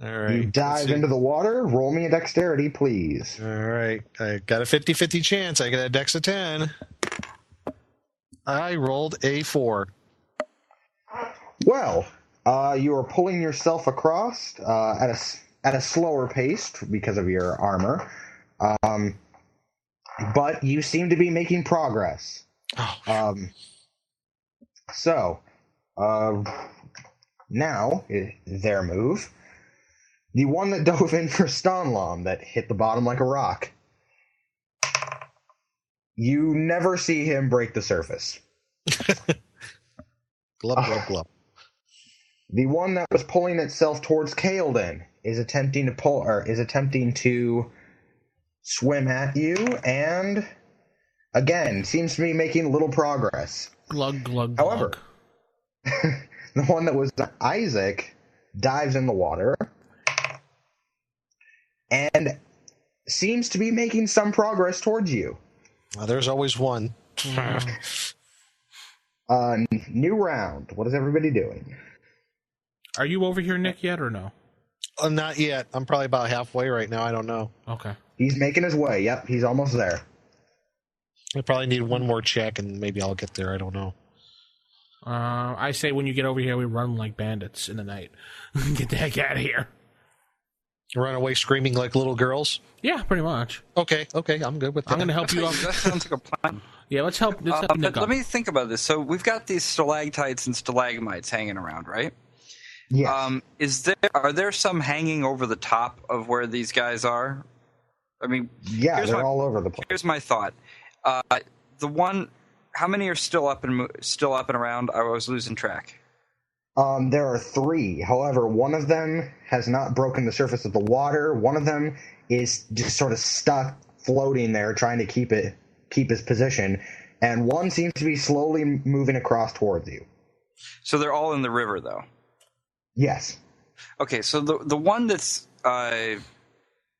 S7: right.
S10: You dive into the water. Roll me a dexterity, please.
S7: All right. I got a 50-50 chance. I got a dex of 10. I rolled a 4.
S10: Well, you are pulling yourself across at a slower pace because of your armor, but you seem to be making progress. So, now their move. The one that dove in for Stonlom that hit the bottom like a rock. You never see him break the surface.
S7: Glub, glub, glub.
S10: The one that was pulling itself towards Kael'dan is attempting to swim at you, and again seems to be making little progress.
S5: Glug, glug, glug.
S10: However, the one that was Isaac dives in the water and seems to be making some progress towards you.
S7: Well, there's always one.
S10: New round. What is everybody doing?
S5: Are you over here, Nick, yet or no?
S7: Not yet. I'm probably about halfway right now. I don't know.
S5: Okay.
S10: He's making his way. Yep, he's almost there.
S7: I probably need one more check, and maybe I'll get there. I don't know.
S5: I say when you get over here, we run like bandits in the night. Get the heck out of here.
S7: Run away screaming like little girls?
S5: Yeah, pretty much.
S7: Okay, I'm good with that.
S5: I'm going to help you up.
S6: That sounds like a plan.
S5: Yeah, let's help Nick
S6: But
S5: up.
S6: let me think about this. So we've got these stalactites and stalagmites hanging around, right?
S10: Yes.
S6: Are there some hanging over the top of where these guys are? I mean,
S10: yeah, they're all over the place.
S6: Here's my thought. The one, how many are still up and around? I was losing track.
S10: There are 3. However, one of them has not broken the surface of the water. One of them is just sort of stuck floating there, trying to keep his position, and one seems to be slowly moving across towards you.
S6: So they're all in the river, though.
S10: Yes.
S6: Okay, so the one that's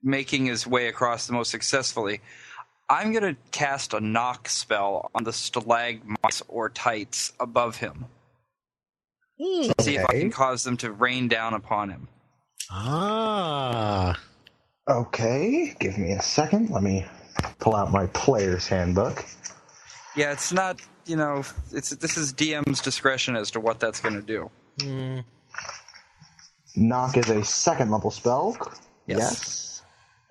S6: making his way across the most successfully, I'm going to cast a knock spell on the stalagmites or tights above him. See if I can cause them to rain down upon him.
S10: Okay, give me a second. Let me pull out my player's handbook.
S6: Yeah, it's not, this is DM's discretion as to what that's going to do.
S10: Knock is a 2nd level spell.
S6: Yes.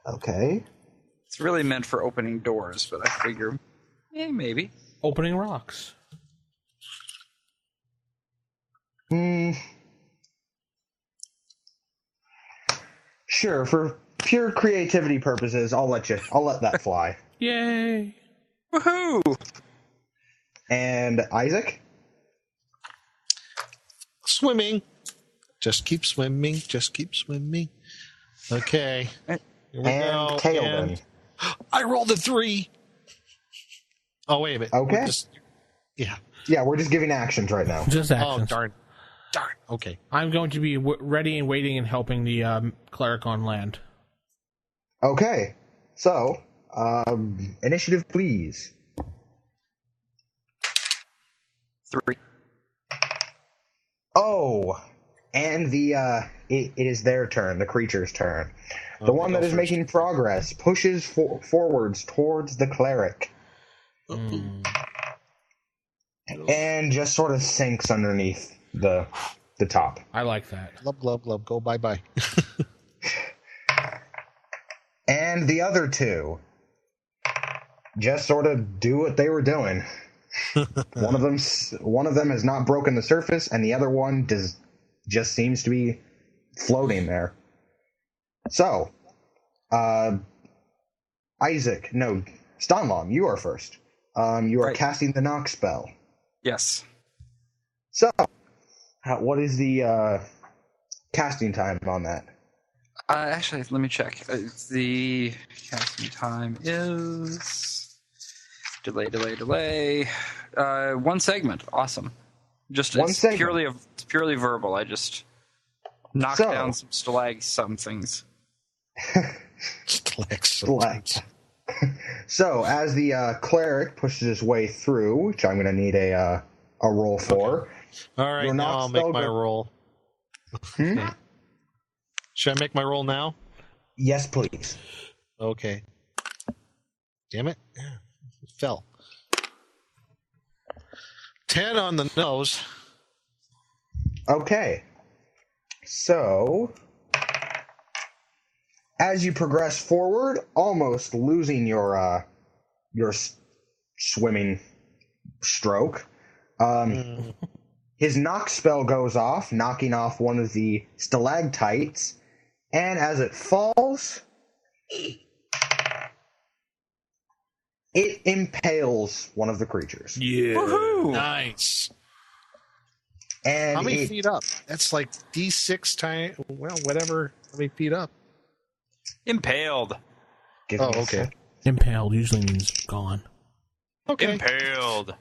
S10: Okay.
S6: It's really meant for opening doors, but I figure, maybe.
S5: Opening rocks.
S10: Sure, for pure creativity purposes, I'll let that fly.
S5: Yay!
S6: Woohoo!
S10: And Isaac?
S7: Swimming. Just keep swimming. Just keep swimming. Okay. Here we go.
S10: Kael'dan.
S7: I rolled a 3. Oh, wait a minute.
S10: Okay.
S7: Yeah,
S10: we're just giving actions right now.
S5: Just actions.
S7: Oh, darn. Okay.
S5: I'm going to be ready and waiting and helping the cleric on land.
S10: Okay. So, initiative, please.
S6: 3.
S10: Oh, and it is their turn, the creature's turn. The one that is making progress pushes forwards towards the cleric. And just sort of sinks underneath the top.
S5: I like that.
S7: Glub, glub, glub. Go bye-bye.
S10: And the other 2 just sort of do what they were doing. One of them has not broken the surface, and the other one just seems to be floating there. So, Stonlom, you are first. You are casting the knock spell.
S6: Yes.
S10: So, what is the casting time on that?
S6: Actually, let me check. The casting time is Delay. One segment. Awesome. Just
S10: One
S6: it's
S10: segment.
S6: purely verbal. I just knocked down some some things.
S10: Stalactites. So, as the cleric pushes his way through, which I'm going to need a roll for.
S7: Okay. All right, now I'll make my roll. Should I make my roll now?
S10: Yes, please.
S7: Okay. Damn it. Yeah, it fell. 10 on the nose.
S10: Okay. So, as you progress forward, almost losing your swimming stroke, his knock spell goes off, knocking off one of the stalactites, and as it falls, it impales one of the creatures.
S5: Yeah.
S7: Woohoo! Nice.
S10: And
S7: how many feet up? That's like D6 times, well, whatever. How many feet up?
S6: Impaled.
S7: Okay.
S5: Impaled usually means gone.
S7: Okay. Impaled.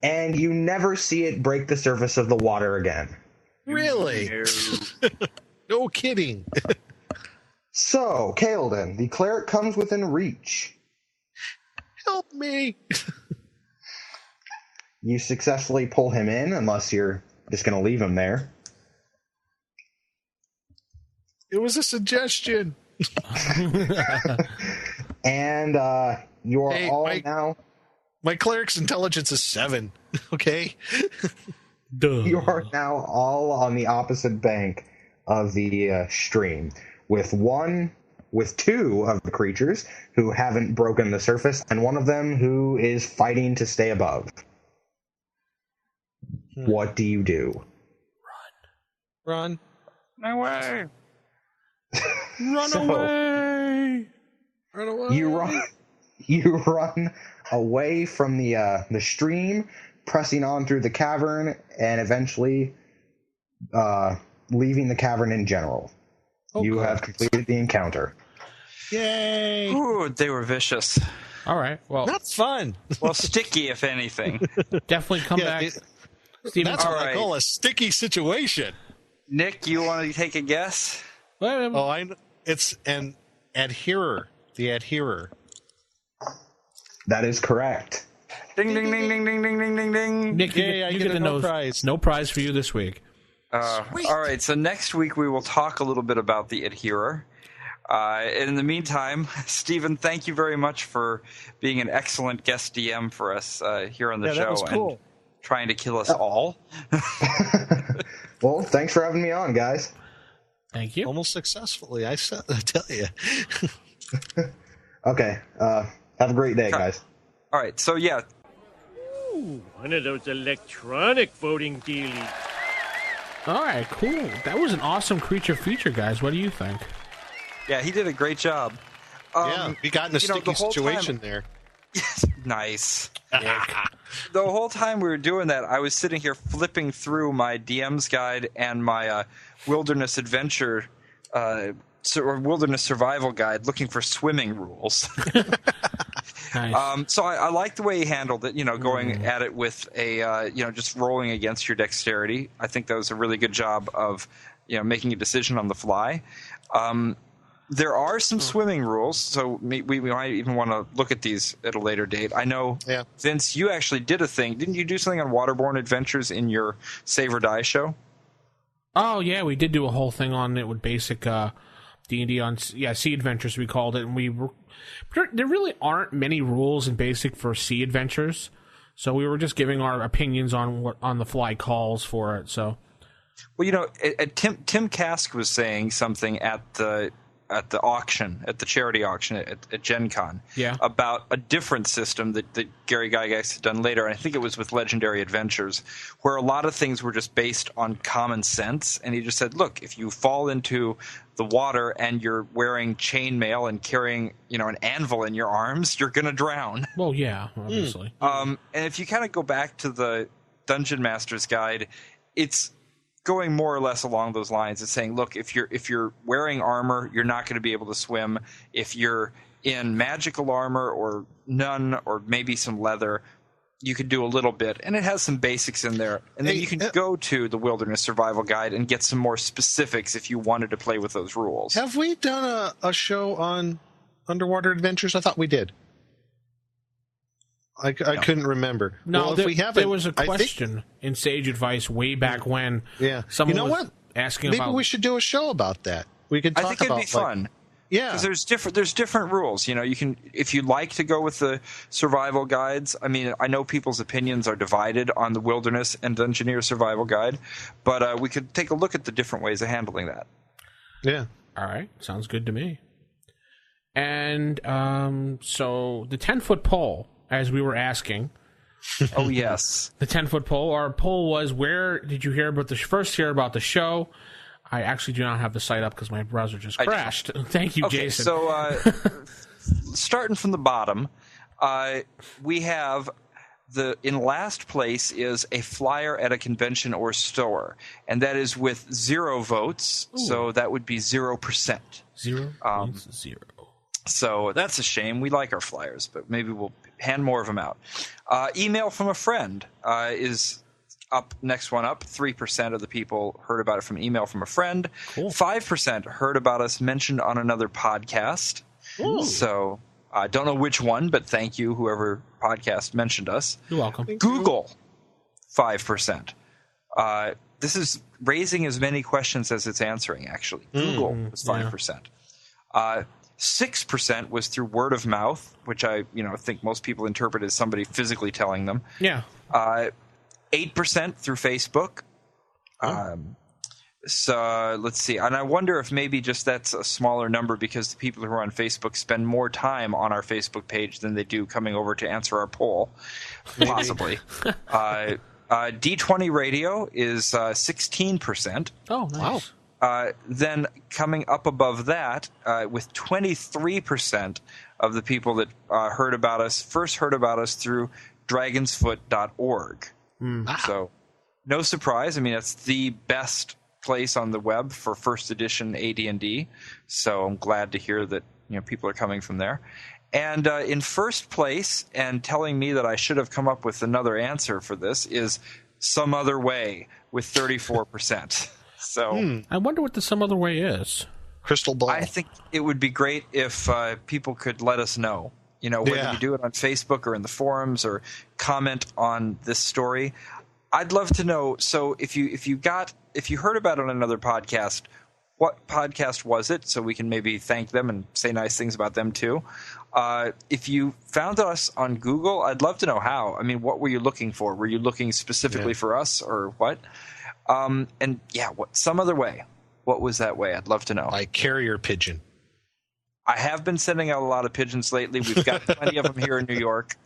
S10: And you never see it break the surface of the water again.
S7: Really? No kidding.
S10: So, Kael'dan, the cleric comes within reach.
S7: Help me.
S10: You successfully pull him in, unless you're just going to leave him there.
S7: It was a suggestion.
S10: And you are now...
S7: My cleric's intelligence is 7, okay?
S5: Duh.
S10: You are now all on the opposite bank of the stream, with two of the creatures who haven't broken the surface, and one of them who is fighting to stay above. What do you do?
S7: Run.
S6: Away.
S5: Run away.
S7: Run away.
S10: You run away from the stream, pressing on through the cavern, and eventually leaving the cavern in general. You have completed the encounter.
S7: Yay!
S6: Ooh, they were vicious.
S5: All right. Well,
S7: that's fun.
S6: Well, sticky, if anything.
S5: Definitely come back. Steven,
S7: that's what I call a sticky situation.
S6: Nick, you want to take a guess?
S7: It's an adherer. The adherer.
S10: That is correct.
S6: Ding, ding, ding, ding, ding, ding, ding, ding, ding.
S5: Nick, you get a no prize. No prize for you this week.
S6: All right, so next week we will talk a little bit about the adherer. In the meantime, Stephen, thank you very much for being an excellent guest DM for us here on the show.
S7: That was cool.
S6: And trying to kill us all.
S10: Well, thanks for having me on, guys.
S5: Thank you.
S7: Almost successfully, I tell you.
S10: Okay. Have a great day, guys.
S6: All right, so yeah.
S11: Ooh, one of those electronic voting dealies.
S5: All right, cool. That was an awesome creature feature, guys. What do you think?
S6: Yeah, he did a great job.
S7: Yeah, we got in a sticky situation there.
S6: Nice. The whole time we were doing that, I was sitting here flipping through my DM's guide and my wilderness adventure or wilderness survival guide looking for swimming rules.
S5: Nice.
S6: So I like the way he handled it, going at it with a, just rolling against your dexterity. I think that was a really good job of, making a decision on the fly. There are some swimming rules, so we might even want to look at these at a later date. I know, Vince, you actually did a thing. Didn't you do something on waterborne adventures in your Save or Die show?
S5: Oh, yeah, we did do a whole thing on it with basic D&D on, Sea Adventures we called it, and there really aren't many rules in basic for Sea Adventures, so we were just giving our opinions on what on the fly calls for it. So,
S6: well, Tim Kask was saying something at the auction, at the charity auction at Gen Con, about a different system that Gary Gygax had done later, and I think it was with Legendary Adventures, where a lot of things were just based on common sense, and he just said, look, if you fall into the water and you're wearing chainmail and carrying, an anvil in your arms, you're going to drown.
S5: Well, yeah, obviously.
S6: And if you kind of go back to the Dungeon Master's Guide, it's going more or less along those lines. It's saying, look, if you're wearing armor, you're not going to be able to swim. If you're in magical armor or none, or maybe some leather, you could do a little bit, and it has some basics in there. And then you can go to the Wilderness Survival Guide and get some more specifics if you wanted to play with those rules.
S7: Have we done a show on underwater adventures? I thought we did. I couldn't remember.
S5: No,
S7: well, if we haven't,
S5: there was a question in Sage Advice way back when.
S7: Yeah,
S5: someone
S7: you know
S5: was
S7: what?
S5: asking
S7: Maybe
S5: about.
S7: we should do a show about that. We could talk
S6: I think it'd
S7: about
S6: be fun.
S7: Yeah,
S6: because there's different rules. You know, you can, if you like to go with the survival guides. I mean, I know people's opinions are divided on the Wilderness and Dungeoneer Survival Guide, but we could take a look at the different ways of handling that.
S7: Yeah.
S5: All right, sounds good to me. And so the 10-foot pole, as we were asking.
S6: Oh yes,
S5: the 10-foot pole. Our poll was: where did you hear about hear about the show? I actually do not have the site up because my browser just crashed. Thank you,
S6: okay,
S5: Jason.
S6: So, starting from the bottom, we have in last place is a flyer at a convention or store, and that is with 0 votes.
S5: Ooh.
S6: So that would be 0%.
S5: 0 means 0.
S6: So that's a shame. We like our flyers, but maybe we'll hand more of them out. Email from a friend is up. Next one up. 3% of the people heard about it from email from a friend.
S5: Cool.
S6: 5% heard about us mentioned on another podcast.
S5: Ooh.
S6: So I don't know which one, but thank you, whoever podcast mentioned us.
S5: You're welcome.
S6: Google, 5%. This is raising as many questions as it's answering, actually. Google was 5%. 6% was through word of mouth, which I think most people interpret as somebody physically telling them.
S5: Yeah.
S6: 8% through Facebook. So let's see. And I wonder if maybe just that's a smaller number because the people who are on Facebook spend more time on our Facebook page than they do coming over to answer our poll. Possibly. D20 Radio is 16%.
S5: Oh, nice.
S6: Wow. Then coming up above that, with 23% of the people that first heard about us through dragonsfoot.org. So no surprise. I mean, it's the best place on the web for first edition AD&D. So I'm glad to hear that people are coming from there. And in first place, and telling me that I should have come up with another answer for this, is Some Other Way with 34%. So
S5: I wonder what the Some Other Way is.
S7: Crystal ball.
S6: I think it would be great if people could let us know. Whether you do it on Facebook or in the forums or comment on this story. I'd love to know. So if you heard about it on another podcast, what podcast was it? So we can maybe thank them and say nice things about them too. If you found us on Google, I'd love to know how. I mean, what were you looking for? Were you looking specifically for us or what? What Some Other Way? What was that way? I'd love to know.
S7: Like carrier pigeon.
S6: I have been sending out a lot of pigeons lately. We've got plenty of them here in New York.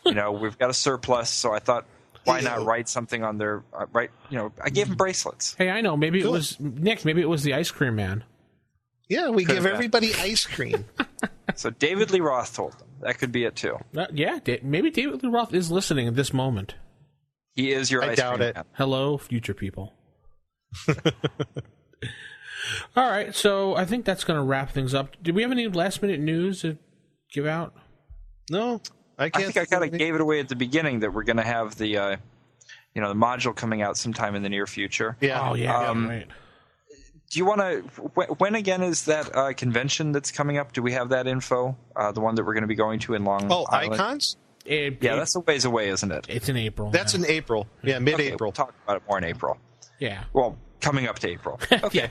S6: We've got a surplus, so I thought, why not write something on their I gave them bracelets.
S5: Hey, I know. Maybe it was Nick. Maybe it was the ice cream man.
S7: Yeah, we give everybody ice cream.
S6: So David Lee Roth told them. That could be it too.
S5: Maybe David Lee Roth is listening at this moment.
S6: He is your ice cream man.
S5: Hello, future people. All right, so I think that's going to wrap things up. Did we have any last-minute news to give out?
S7: No,
S6: I think I kind of gave it away at the beginning that we're going to have the, the module coming out sometime in the near future.
S7: Yeah.
S5: Oh, yeah. Right.
S6: Do you want to? When again is that convention that's coming up? Do we have that info? The one that we're going to be going to in Long Island?
S7: Icons?
S6: That's a ways away, isn't it?
S5: It's in April.
S7: That's in April. Yeah, mid-April.
S6: Okay, we'll talk about it more in April.
S5: Yeah.
S6: Well, coming up to April. Okay.
S5: Yeah.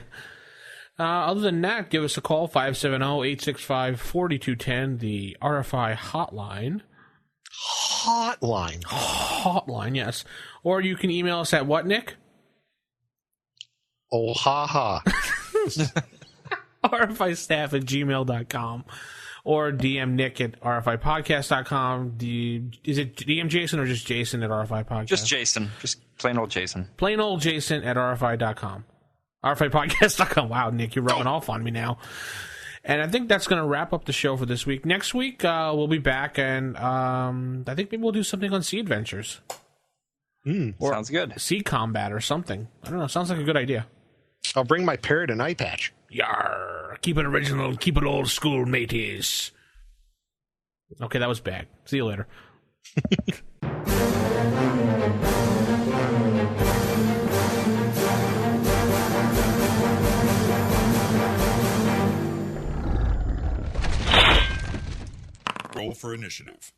S5: Other than that, give us a call, 570-865-4210, the RFI hotline. Hotline, yes. Or you can email us at what, Nick?
S7: Oh, ha.
S5: RFIstaff@gmail.com. Or DM Nick at RFIpodcast.com. Is it DM Jason or just Jason at RFI Podcast?
S6: Just Jason. Just plain old Jason.
S5: Plain old Jason at RFI.com. RFIpodcast.com. Wow, Nick, you're rubbing off on me now. And I think that's going to wrap up the show for this week. Next week, we'll be back, and I think maybe we'll do something on Sea Adventures. Or
S6: sounds good.
S5: Sea combat or something. I don't know. Sounds like a good idea.
S7: I'll bring my parrot and eye patch.
S5: Yar! Keep it original. Keep it old school, mateys. Okay, that was bad. See you later.
S4: Roll for initiative.